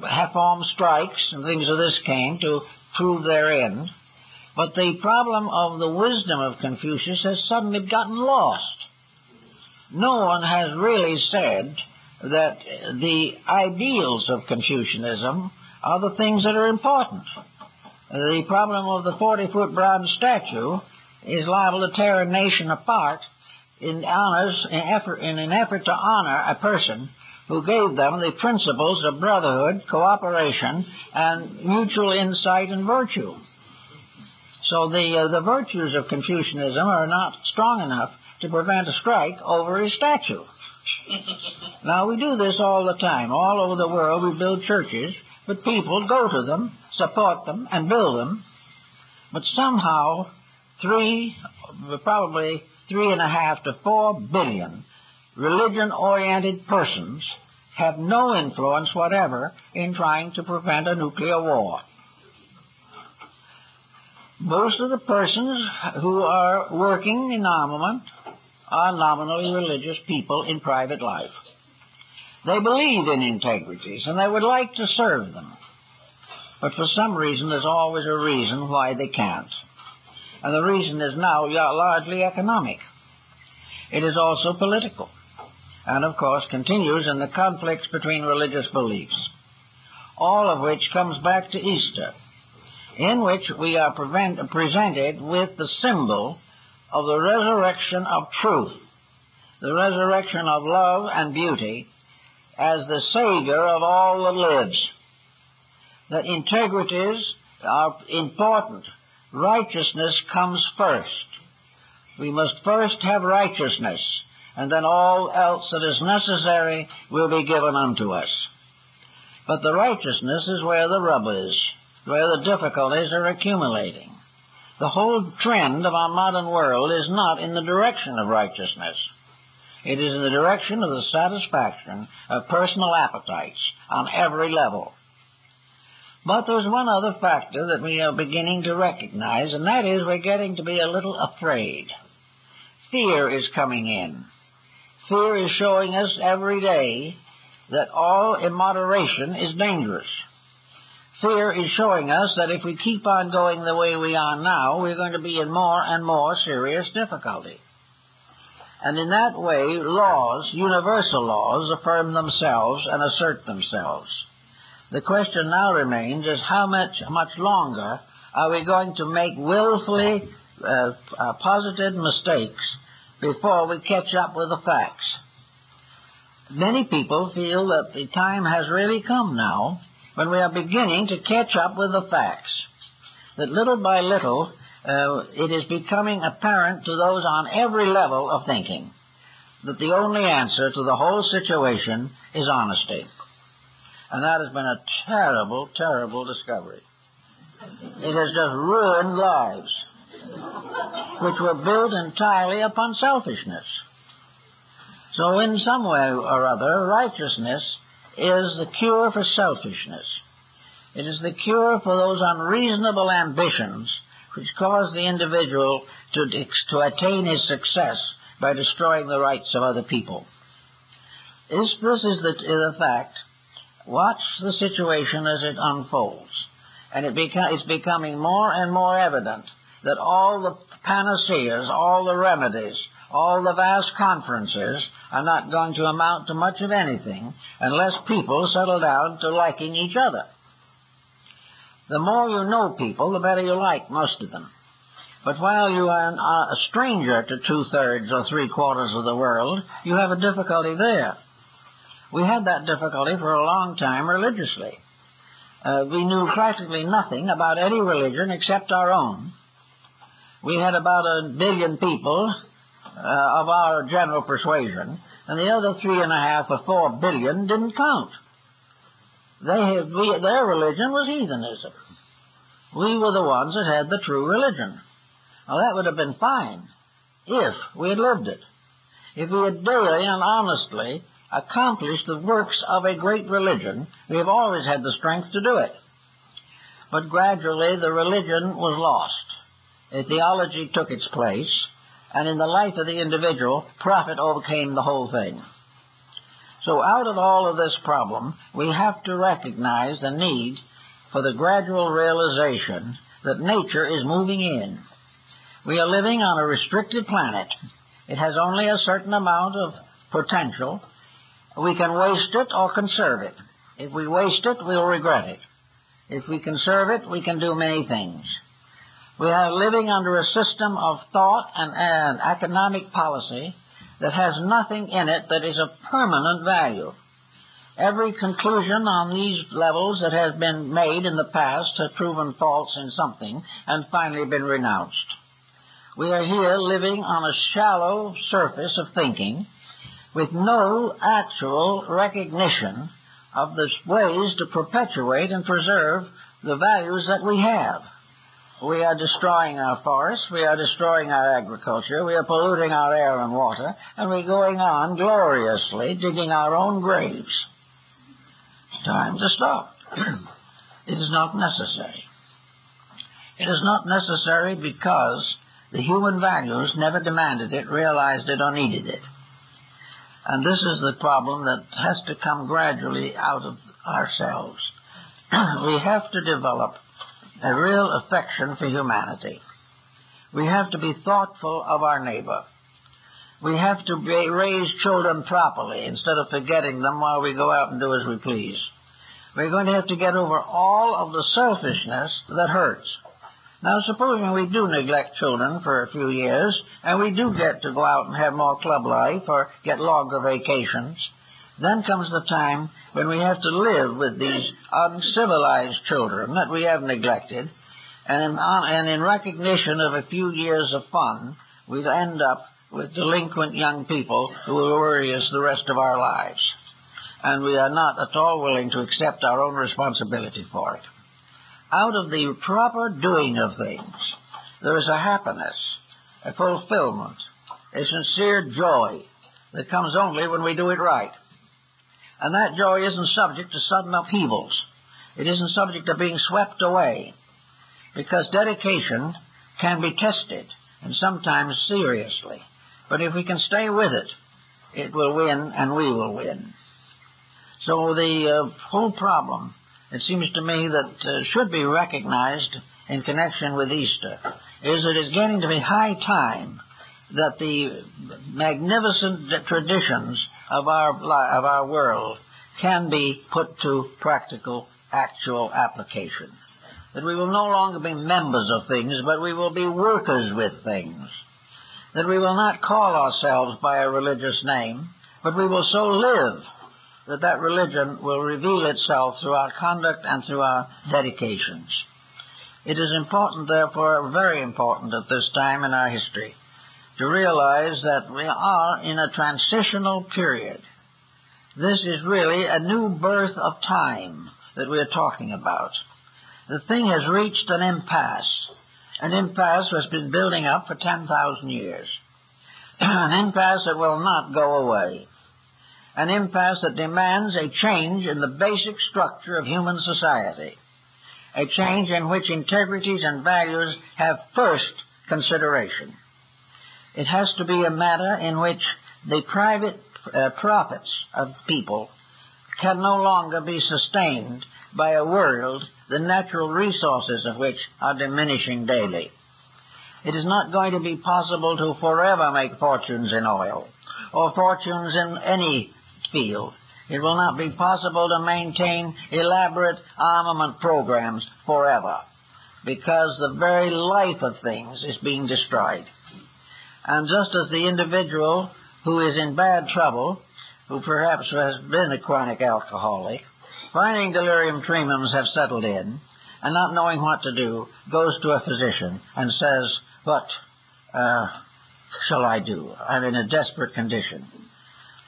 have formed strikes and things of this kind to prove their end. But the problem of the wisdom of Confucius has suddenly gotten lost. No one has really said that the ideals of Confucianism are the things that are important. The problem of the 40-foot bronze statue is liable to tear a nation apart in an effort to honor a person who gave them the principles of brotherhood, cooperation, and mutual insight and virtue. So the virtues of Confucianism are not strong enough to prevent a strike over his statue. Now, we do this all the time. All over the world, we build churches But people go to them, support them, and build them. But somehow, probably 3.5 to 4 billion religion-oriented persons have no influence whatever in trying to prevent a nuclear war. Most of the persons who are working in armament are nominally religious people in private life. They believe in integrities, and they would like to serve them. But for some reason, there's always a reason why they can't. And the reason is now largely economic. It is also political, and of course continues in the conflicts between religious beliefs, all of which comes back to Easter, in which we are presented with the symbol of the resurrection of truth, the resurrection of love and beauty, as the Savior of all that lives. That integrities are important. Righteousness comes first. We must first have righteousness, and then all else that is necessary will be given unto us. But the righteousness is where the rub is, where the difficulties are accumulating. The whole trend of our modern world is not in the direction of righteousness. It is in the direction of the satisfaction of personal appetites on every level. But there's one other factor that we are beginning to recognize, and that is we're getting to be a little afraid. Fear is coming in. Fear is showing us every day that all immoderation is dangerous. Fear is showing us that if we keep on going the way we are now, we're going to be in more and more serious difficulty. And in that way, laws, universal laws, affirm themselves and assert themselves. The question now remains is how much longer are we going to make willfully posited mistakes before we catch up with the facts? Many people feel that the time has really come now when we are beginning to catch up with the facts, that little by little it is becoming apparent to those on every level of thinking that the only answer to the whole situation is honesty. And that has been a terrible, terrible discovery. It has just ruined lives, which were built entirely upon selfishness. So in some way or other, righteousness is the cure for selfishness. It is the cure for those unreasonable ambitions which cause the individual to attain his success by destroying the rights of other people. This is the fact. Watch the situation as it unfolds. And it's becoming more and more evident that all the panaceas, all the remedies, all the vast conferences are not going to amount to much of anything unless people settle down to liking each other. The more you know people, the better you like most of them. But while you are a stranger to 2/3 or 3/4 of the world, you have a difficulty there. We had that difficulty for a long time religiously. We knew practically nothing about any religion except our own. We had about 1 billion people of our general persuasion, and the other 3.5 or 4 billion didn't count. Their religion was heathenism. We were the ones that had the true religion. Now that would have been fine if we had lived it. If we had daily and honestly accomplished the works of a great religion, we have always had the strength to do it. But gradually the religion was lost. A theology took its place, and in the life of the individual, profit overcame the whole thing. So out of all of this problem, we have to recognize the need for the gradual realization that nature is moving in. We are living on a restricted planet. It has only a certain amount of potential. We can waste it or conserve it. If we waste it, we'll regret it. If we conserve it, we can do many things. We are living under a system of thought and economic policy that has nothing in it that is of permanent value. Every conclusion on these levels that has been made in the past has proven false in something and finally been renounced. We are here living on a shallow surface of thinking with no actual recognition of the ways to perpetuate and preserve the values that we have. We are destroying our forests, we are destroying our agriculture, we are polluting our air and water, and we're going on gloriously digging our own graves. It's time to stop. It is not necessary. It is not necessary because the human values never demanded it, realized it, or needed it. And this is the problem that has to come gradually out of ourselves. We have to develop a real affection for humanity. We have to be thoughtful of our neighbor. We have to raise children properly instead of forgetting them while we go out and do as we please. We're going to have to get over all of the selfishness that hurts. Now, supposing we do neglect children for a few years, and we do get to go out and have more club life or get longer vacations, then comes the time when we have to live with these uncivilized children that we have neglected, and in recognition of a few years of fun, we'd end up with delinquent young people who will worry us the rest of our lives. And we are not at all willing to accept our own responsibility for it. Out of the proper doing of things, there is a happiness, a fulfillment, a sincere joy that comes only when we do it right. And that joy isn't subject to sudden upheavals. It isn't subject to being swept away, because dedication can be tested, and sometimes seriously. But if we can stay with it, it will win, and we will win. So the whole problem, it seems to me, that should be recognized in connection with Easter, is that it's getting to be high time that the magnificent traditions of our world can be put to practical, actual application. That we will no longer be members of things, but we will be workers with things. That we will not call ourselves by a religious name, but we will so live that religion will reveal itself through our conduct and through our dedications. It is important, therefore, very important at this time in our history, to realize that we are in a transitional period. This is really a new birth of time that we are talking about. The thing has reached an impasse that's been building up for 10,000 years. An impasse that will not go away. An impasse that demands a change in the basic structure of human society. A change in which integrities and values have first consideration. It has to be a matter in which the private profits of people can no longer be sustained by a world, the natural resources of which are diminishing daily. It is not going to be possible to forever make fortunes in oil or fortunes in any field. It will not be possible to maintain elaborate armament programs forever, because the very life of things is being destroyed. And just as the individual who is in bad trouble, who perhaps has been a chronic alcoholic, finding delirium tremens have settled in, and not knowing what to do, goes to a physician and says, "What shall I do? I'm in a desperate condition."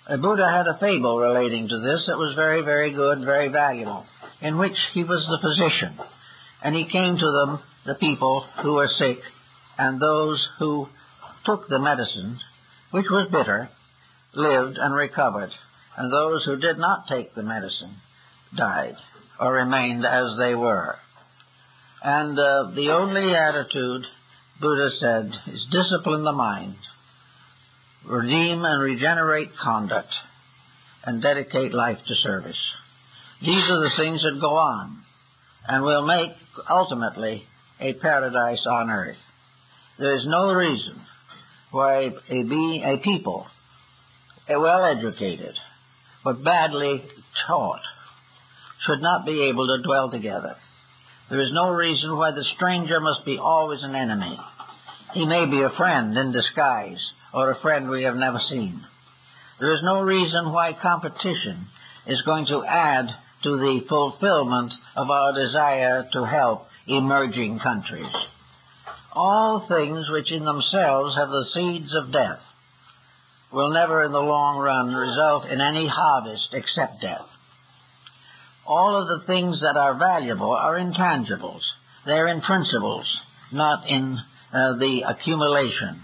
Buddha had a fable relating to this that was very, very good, very valuable, in which he was the physician, and he came to them, the people who were sick, and those who took the medicine, which was bitter, lived and recovered, and those who did not take the medicine died or remained as they were. And the only attitude, Buddha said, is discipline the mind, redeem and regenerate conduct, and dedicate life to service. These are the things that go on and will make, ultimately, a paradise on earth. There is no reason why a people, well-educated but badly taught, should not be able to dwell together. There is no reason why the stranger must be always an enemy. He may be a friend in disguise, or a friend we have never seen. There is no reason why competition is going to add to the fulfillment of our desire to help emerging countries. All things which in themselves have the seeds of death will never in the long run result in any harvest except death. all of the things that are valuable are intangibles. They're in principles, not in the accumulation.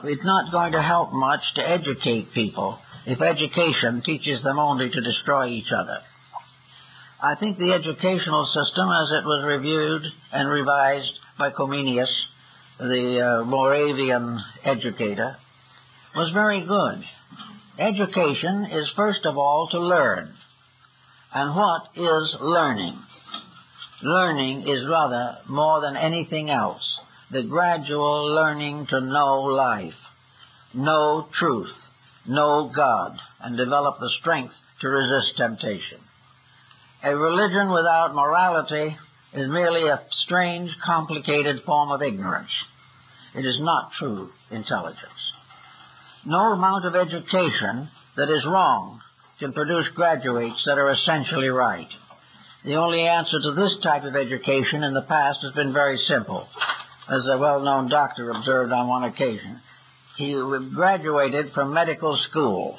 It's not going to help much to educate people if education teaches them only to destroy each other. I think the educational system, as it was reviewed and revised by Comenius, the Moravian educator, was very good. Education is first of all to learn. And what is learning? Learning is rather more than anything else the gradual learning to know life, know truth, know God, and develop the strength to resist temptation. A religion without morality is merely a strange, complicated form of ignorance. It is not true intelligence. No amount of education that is wrong can produce graduates that are essentially right. The only answer to this type of education in the past has been very simple. As a well-known doctor observed on one occasion, he graduated from medical school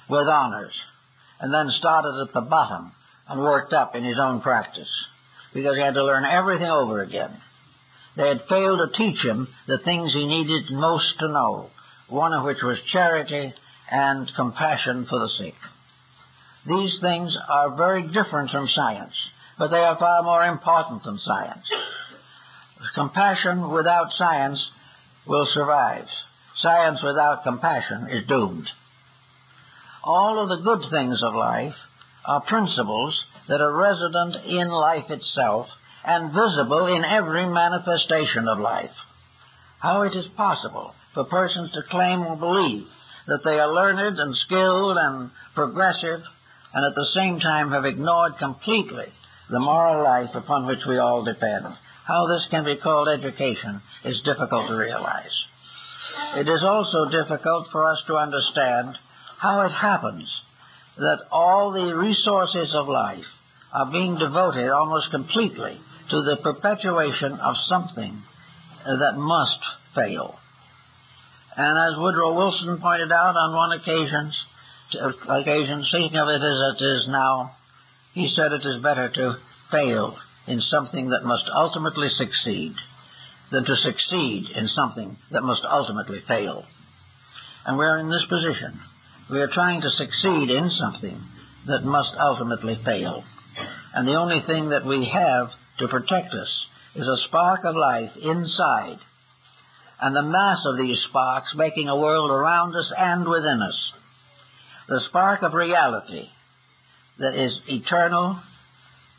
with honors and then started at the bottom and worked up in his own practice because he had to learn everything over again. They had failed to teach him the things he needed most to know, one of which was charity and compassion for the sick. These things are very different from science, but they are far more important than science. Compassion without science will survive. Science without compassion is doomed. All of the good things of life are principles that are resident in life itself and visible in every manifestation of life. How it is possible for persons to claim or believe that they are learned and skilled and progressive and at the same time have ignored completely the moral life upon which we all depend. How this can be called education is difficult to realize. It is also difficult for us to understand how it happens that all the resources of life are being devoted almost completely to the perpetuation of something that must fail. And as Woodrow Wilson pointed out on one occasion, speaking of it as it is now, he said it is better to fail in something that must ultimately succeed than to succeed in something that must ultimately fail. And we're in this position. We are trying to succeed in something that must ultimately fail. And the only thing that we have to protect us is a spark of life inside, and the mass of these sparks making a world around us and within us. The spark of reality that is eternal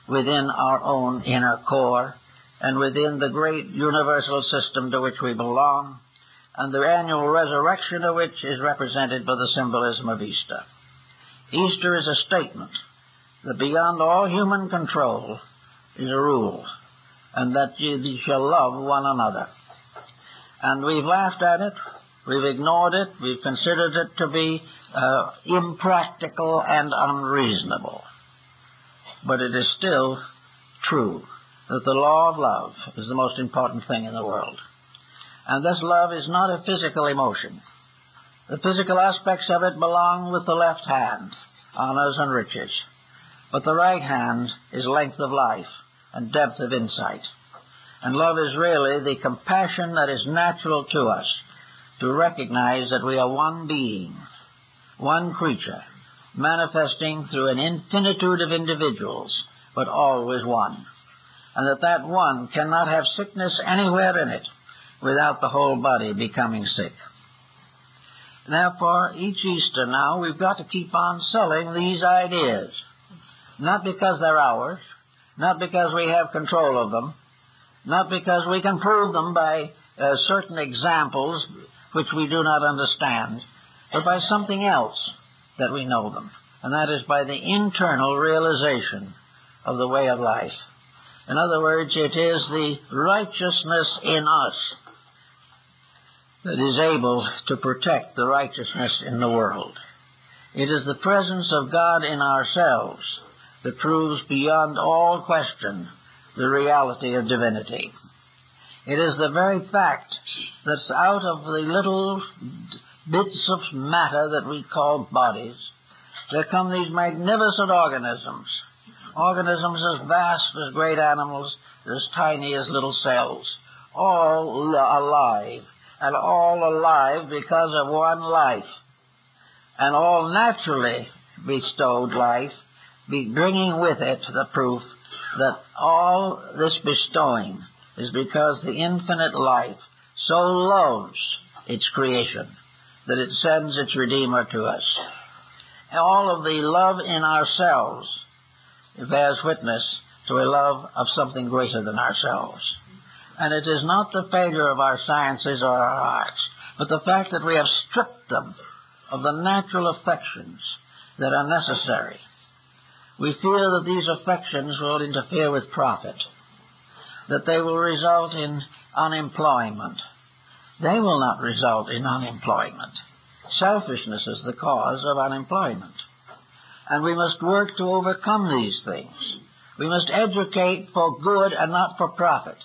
within our own inner core and within the great universal system to which we belong, and the annual resurrection of which is represented by the symbolism of Easter. Easter is a statement that beyond all human control is a rule, and that you shall love one another. And we've laughed at it, we've ignored it, we've considered it to be impractical and unreasonable. But it is still true that the law of love is the most important thing in the world. And this love is not a physical emotion. The physical aspects of it belong with the left hand, honors and riches. But the right hand is length of life and depth of insight. And love is really the compassion that is natural to us, to recognize that we are one being, one creature, manifesting through an infinitude of individuals, but always one. And that one cannot have sickness anywhere in it without the whole body becoming sick. Therefore, each Easter now, we've got to keep on selling these ideas, not because they're ours, not because we have control of them, not because we can prove them by certain examples which we do not understand, but by something else that we know them, and that is by the internal realization of the way of life. In other words, it is the righteousness in us that is able to protect the righteousness in the world. It is the presence of God in ourselves that proves beyond all question the reality of divinity. It is the very fact that out of the little bits of matter that we call bodies, there come these magnificent organisms, organisms as vast as great animals, as tiny as little cells, all alive, and all alive because of one life, and all naturally bestowed life, bringing with it the proof that all this bestowing is because the infinite life so loves its creation that it sends its Redeemer to us. All of the love in ourselves bears witness to a love of something greater than ourselves. And it is not the failure of our sciences or our arts, but the fact that we have stripped them of the natural affections that are necessary. We fear that these affections will interfere with profit, that they will result in unemployment. They will not result in unemployment. Selfishness is the cause of unemployment. And we must work to overcome these things. We must educate for good and not for profit.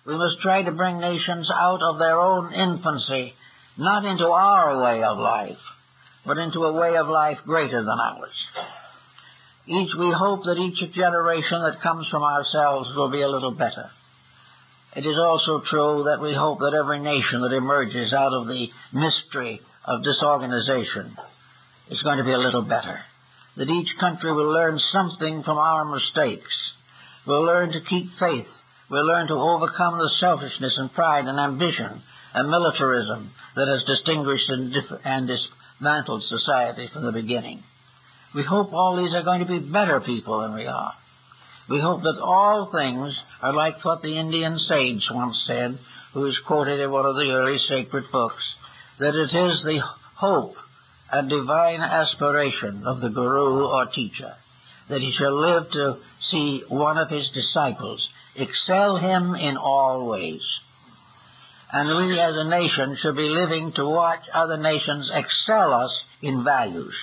We must try to bring nations out of their own infancy, not into our way of life, but into a way of life greater than ours. We hope that each generation that comes from ourselves will be a little better. It is also true that we hope that every nation that emerges out of the mystery of disorganization is going to be a little better. That each country will learn something from our mistakes. Will learn to keep faith. Will learn to overcome the selfishness and pride and ambition and militarism that has distinguished and dismantled society from the beginning. We hope all these are going to be better people than we are. We hope that all things are like what the Indian sage once said, who is quoted in one of the early sacred books, that it is the hope and divine aspiration of the guru or teacher that he shall live to see one of his disciples excel him in all ways. And we as a nation should be living to watch other nations excel us in values,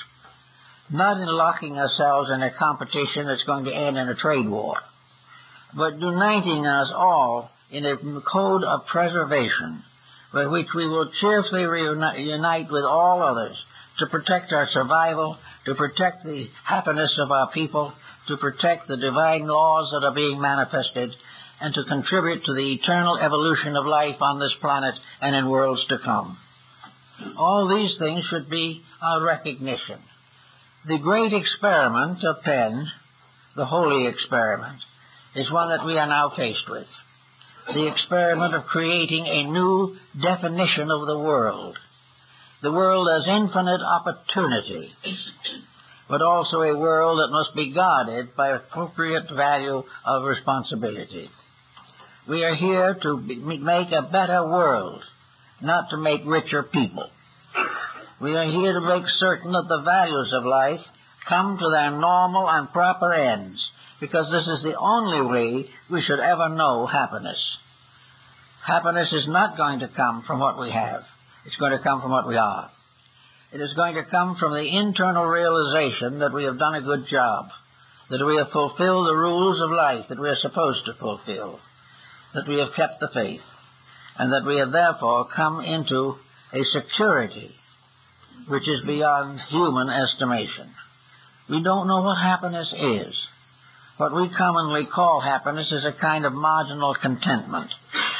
not in locking ourselves in a competition that's going to end in a trade war, but uniting us all in a code of preservation by which we will cheerfully unite with all others to protect our survival, to protect the happiness of our people, to protect the divine laws that are being manifested, and to contribute to the eternal evolution of life on this planet and in worlds to come. All these things should be our recognition. The great experiment of Penn, the holy experiment, is one that we are now faced with. The experiment of creating a new definition of the world as infinite opportunity, but also a world that must be guarded by appropriate value of responsibility. We are here to make a better world, not to make richer people. We are here to make certain that the values of life come to their normal and proper ends, because this is the only way we should ever know happiness. Happiness is not going to come from what we have. It's going to come from what we are. It is going to come from the internal realization that we have done a good job, that we have fulfilled the rules of life that we are supposed to fulfill, that we have kept the faith, and that we have therefore come into a security which is beyond human estimation. We don't know what happiness is. What we commonly call happiness is a kind of marginal contentment.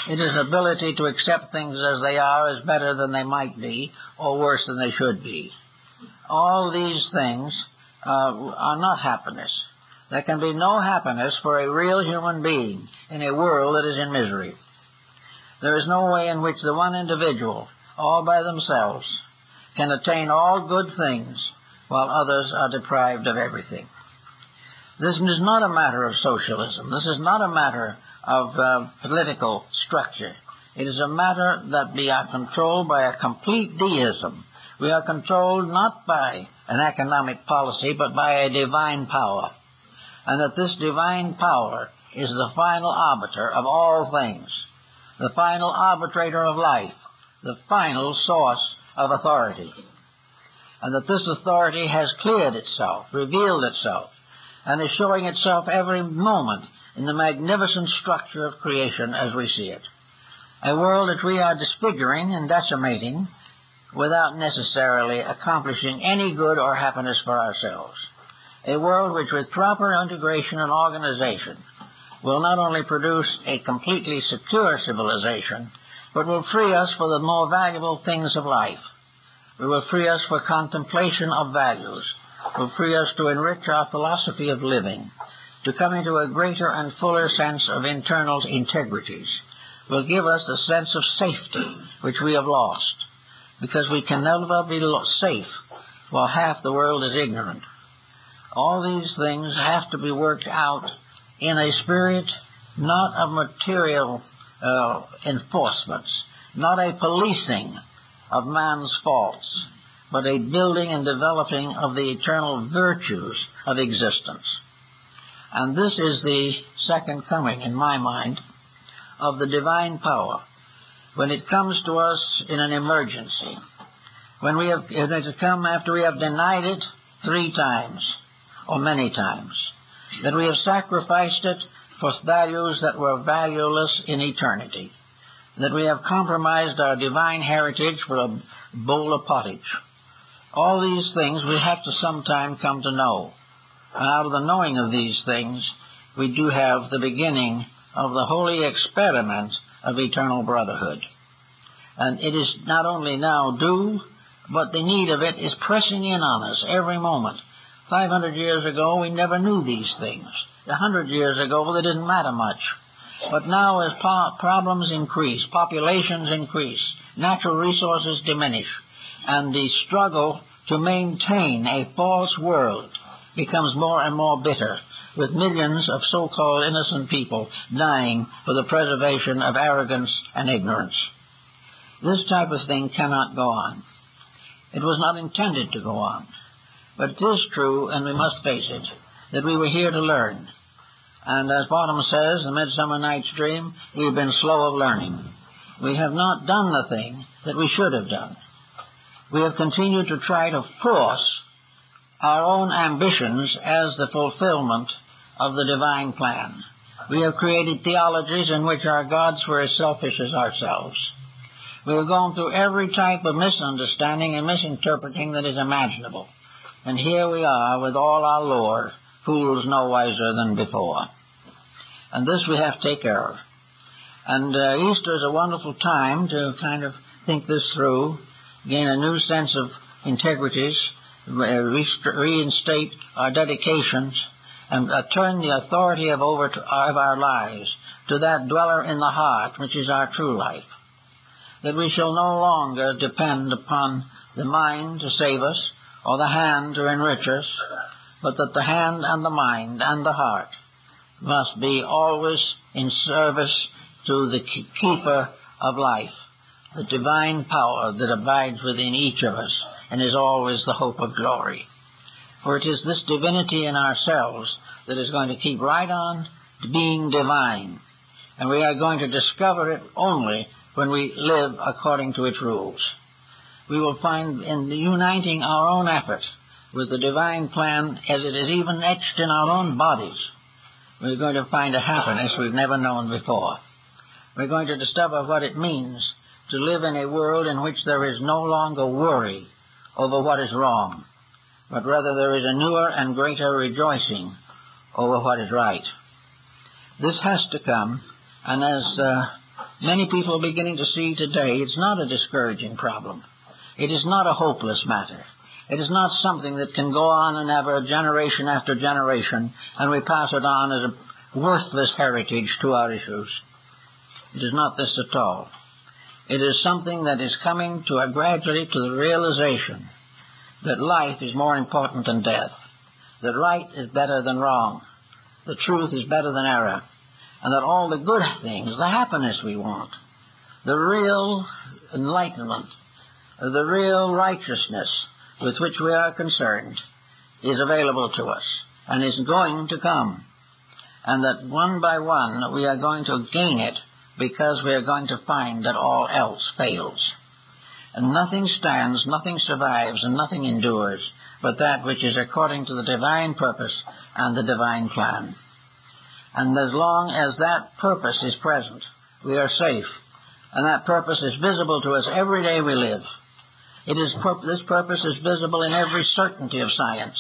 It is ability to accept things as they are as better than they might be or worse than they should be. All these things are not happiness. There can be no happiness for a real human being in a world that is in misery. There is no way in which the one individual, all by themselves, can attain all good things while others are deprived of everything. This is not a matter of socialism. This is not a matter of political structure. It is a matter that we are controlled by a complete deism. We are controlled not by an economic policy, but by a divine power. And that this divine power is the final arbiter of all things, the final arbitrator of life, the final source of authority. And that this authority has cleared itself, revealed itself, and is showing itself every moment in the magnificent structure of creation as we see it. A world that we are disfiguring and decimating without necessarily accomplishing any good or happiness for ourselves. A world which with proper integration and organization will not only produce a completely secure civilization, but will free us for the more valuable things of life. It will free us for contemplation of values. It will free us to enrich our philosophy of living, to come into a greater and fuller sense of internal integrities. It will give us the sense of safety which we have lost, because we can never be safe while half the world is ignorant. All these things have to be worked out in a spirit not of material enforcements, not a policing of man's faults, but a building and developing of the eternal virtues of existence. And this is the second coming, in my mind, of the divine power, when it comes to us in an emergency, when it has come after we have denied it 3 times, or many times, that we have sacrificed it for values that were valueless in eternity, that we have compromised our divine heritage for a bowl of pottage. All these things we have to sometime come to know. And out of the knowing of these things, we do have the beginning of the holy experiment of eternal brotherhood. And it is not only now due, but the need of it is pressing in on us every moment. 500 years ago, we never knew these things. 100 years ago, they didn't matter much. But now as problems increase, populations increase, natural resources diminish, and the struggle to maintain a false world becomes more and more bitter, with millions of so-called innocent people dying for the preservation of arrogance and ignorance. This type of thing cannot go on. It was not intended to go on. But it is true, and we must face it, that we were here to learn. And as Bottom says in Midsummer Night's Dream, we have been slow of learning. We have not done the thing that we should have done. We have continued to try to force our own ambitions as the fulfillment of the divine plan. We have created theologies in which our gods were as selfish as ourselves. We have gone through every type of misunderstanding and misinterpreting that is imaginable. And here we are with all our lore, fools no wiser than before. And this we have to take care of. And Easter is a wonderful time to kind of think this through, gain a new sense of integrities, reinstate our dedications, and turn the authority of our lives to that dweller in the heart, which is our true life. That we shall no longer depend upon the mind to save us, or the hand to enrich us, but that the hand and the mind and the heart must be always in service to the keeper of life, the divine power that abides within each of us and is always the hope of glory. For it is this divinity in ourselves that is going to keep right on being divine, and we are going to discover it only when we live according to its rules. We will find in uniting our own effort with the divine plan as it is even etched in our own bodies, we're going to find a happiness we've never known before. We're going to discover what it means to live in a world in which there is no longer worry over what is wrong, but rather there is a newer and greater rejoicing over what is right. This has to come, and as many people are beginning to see today, it's not a discouraging problem. It is not a hopeless matter. It is not something that can go on and ever, generation after generation, and we pass it on as a worthless heritage to our issues. It is not this at all. It is something that is coming to gradually to the realization that life is more important than death, that right is better than wrong, the truth is better than error, and that all the good things, the happiness we want, the real enlightenment, the real righteousness with which we are concerned is available to us and is going to come, and that one by one we are going to gain it because we are going to find that all else fails. And nothing stands, nothing survives, and nothing endures but that which is according to the divine purpose and the divine plan. And as long as that purpose is present, we are safe, and that purpose is visible to us every day we live. This purpose is visible in every certainty of science.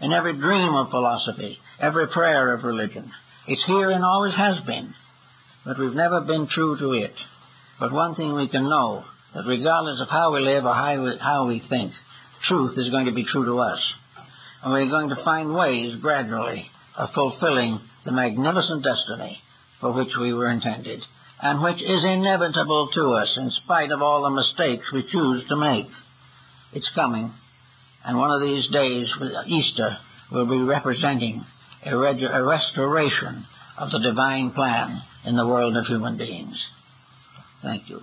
in every dream of philosophy, every prayer of religion. It's here and always has been, but we've never been true to it. But one thing we can know, that regardless of how we live or how we think, truth is going to be true to us. And we're going to find ways gradually of fulfilling the magnificent destiny for which we were intended, and which is inevitable to us in spite of all the mistakes we choose to make. It's coming, and one of these days, Easter, will be representing a restoration of the divine plan in the world of human beings. Thank you.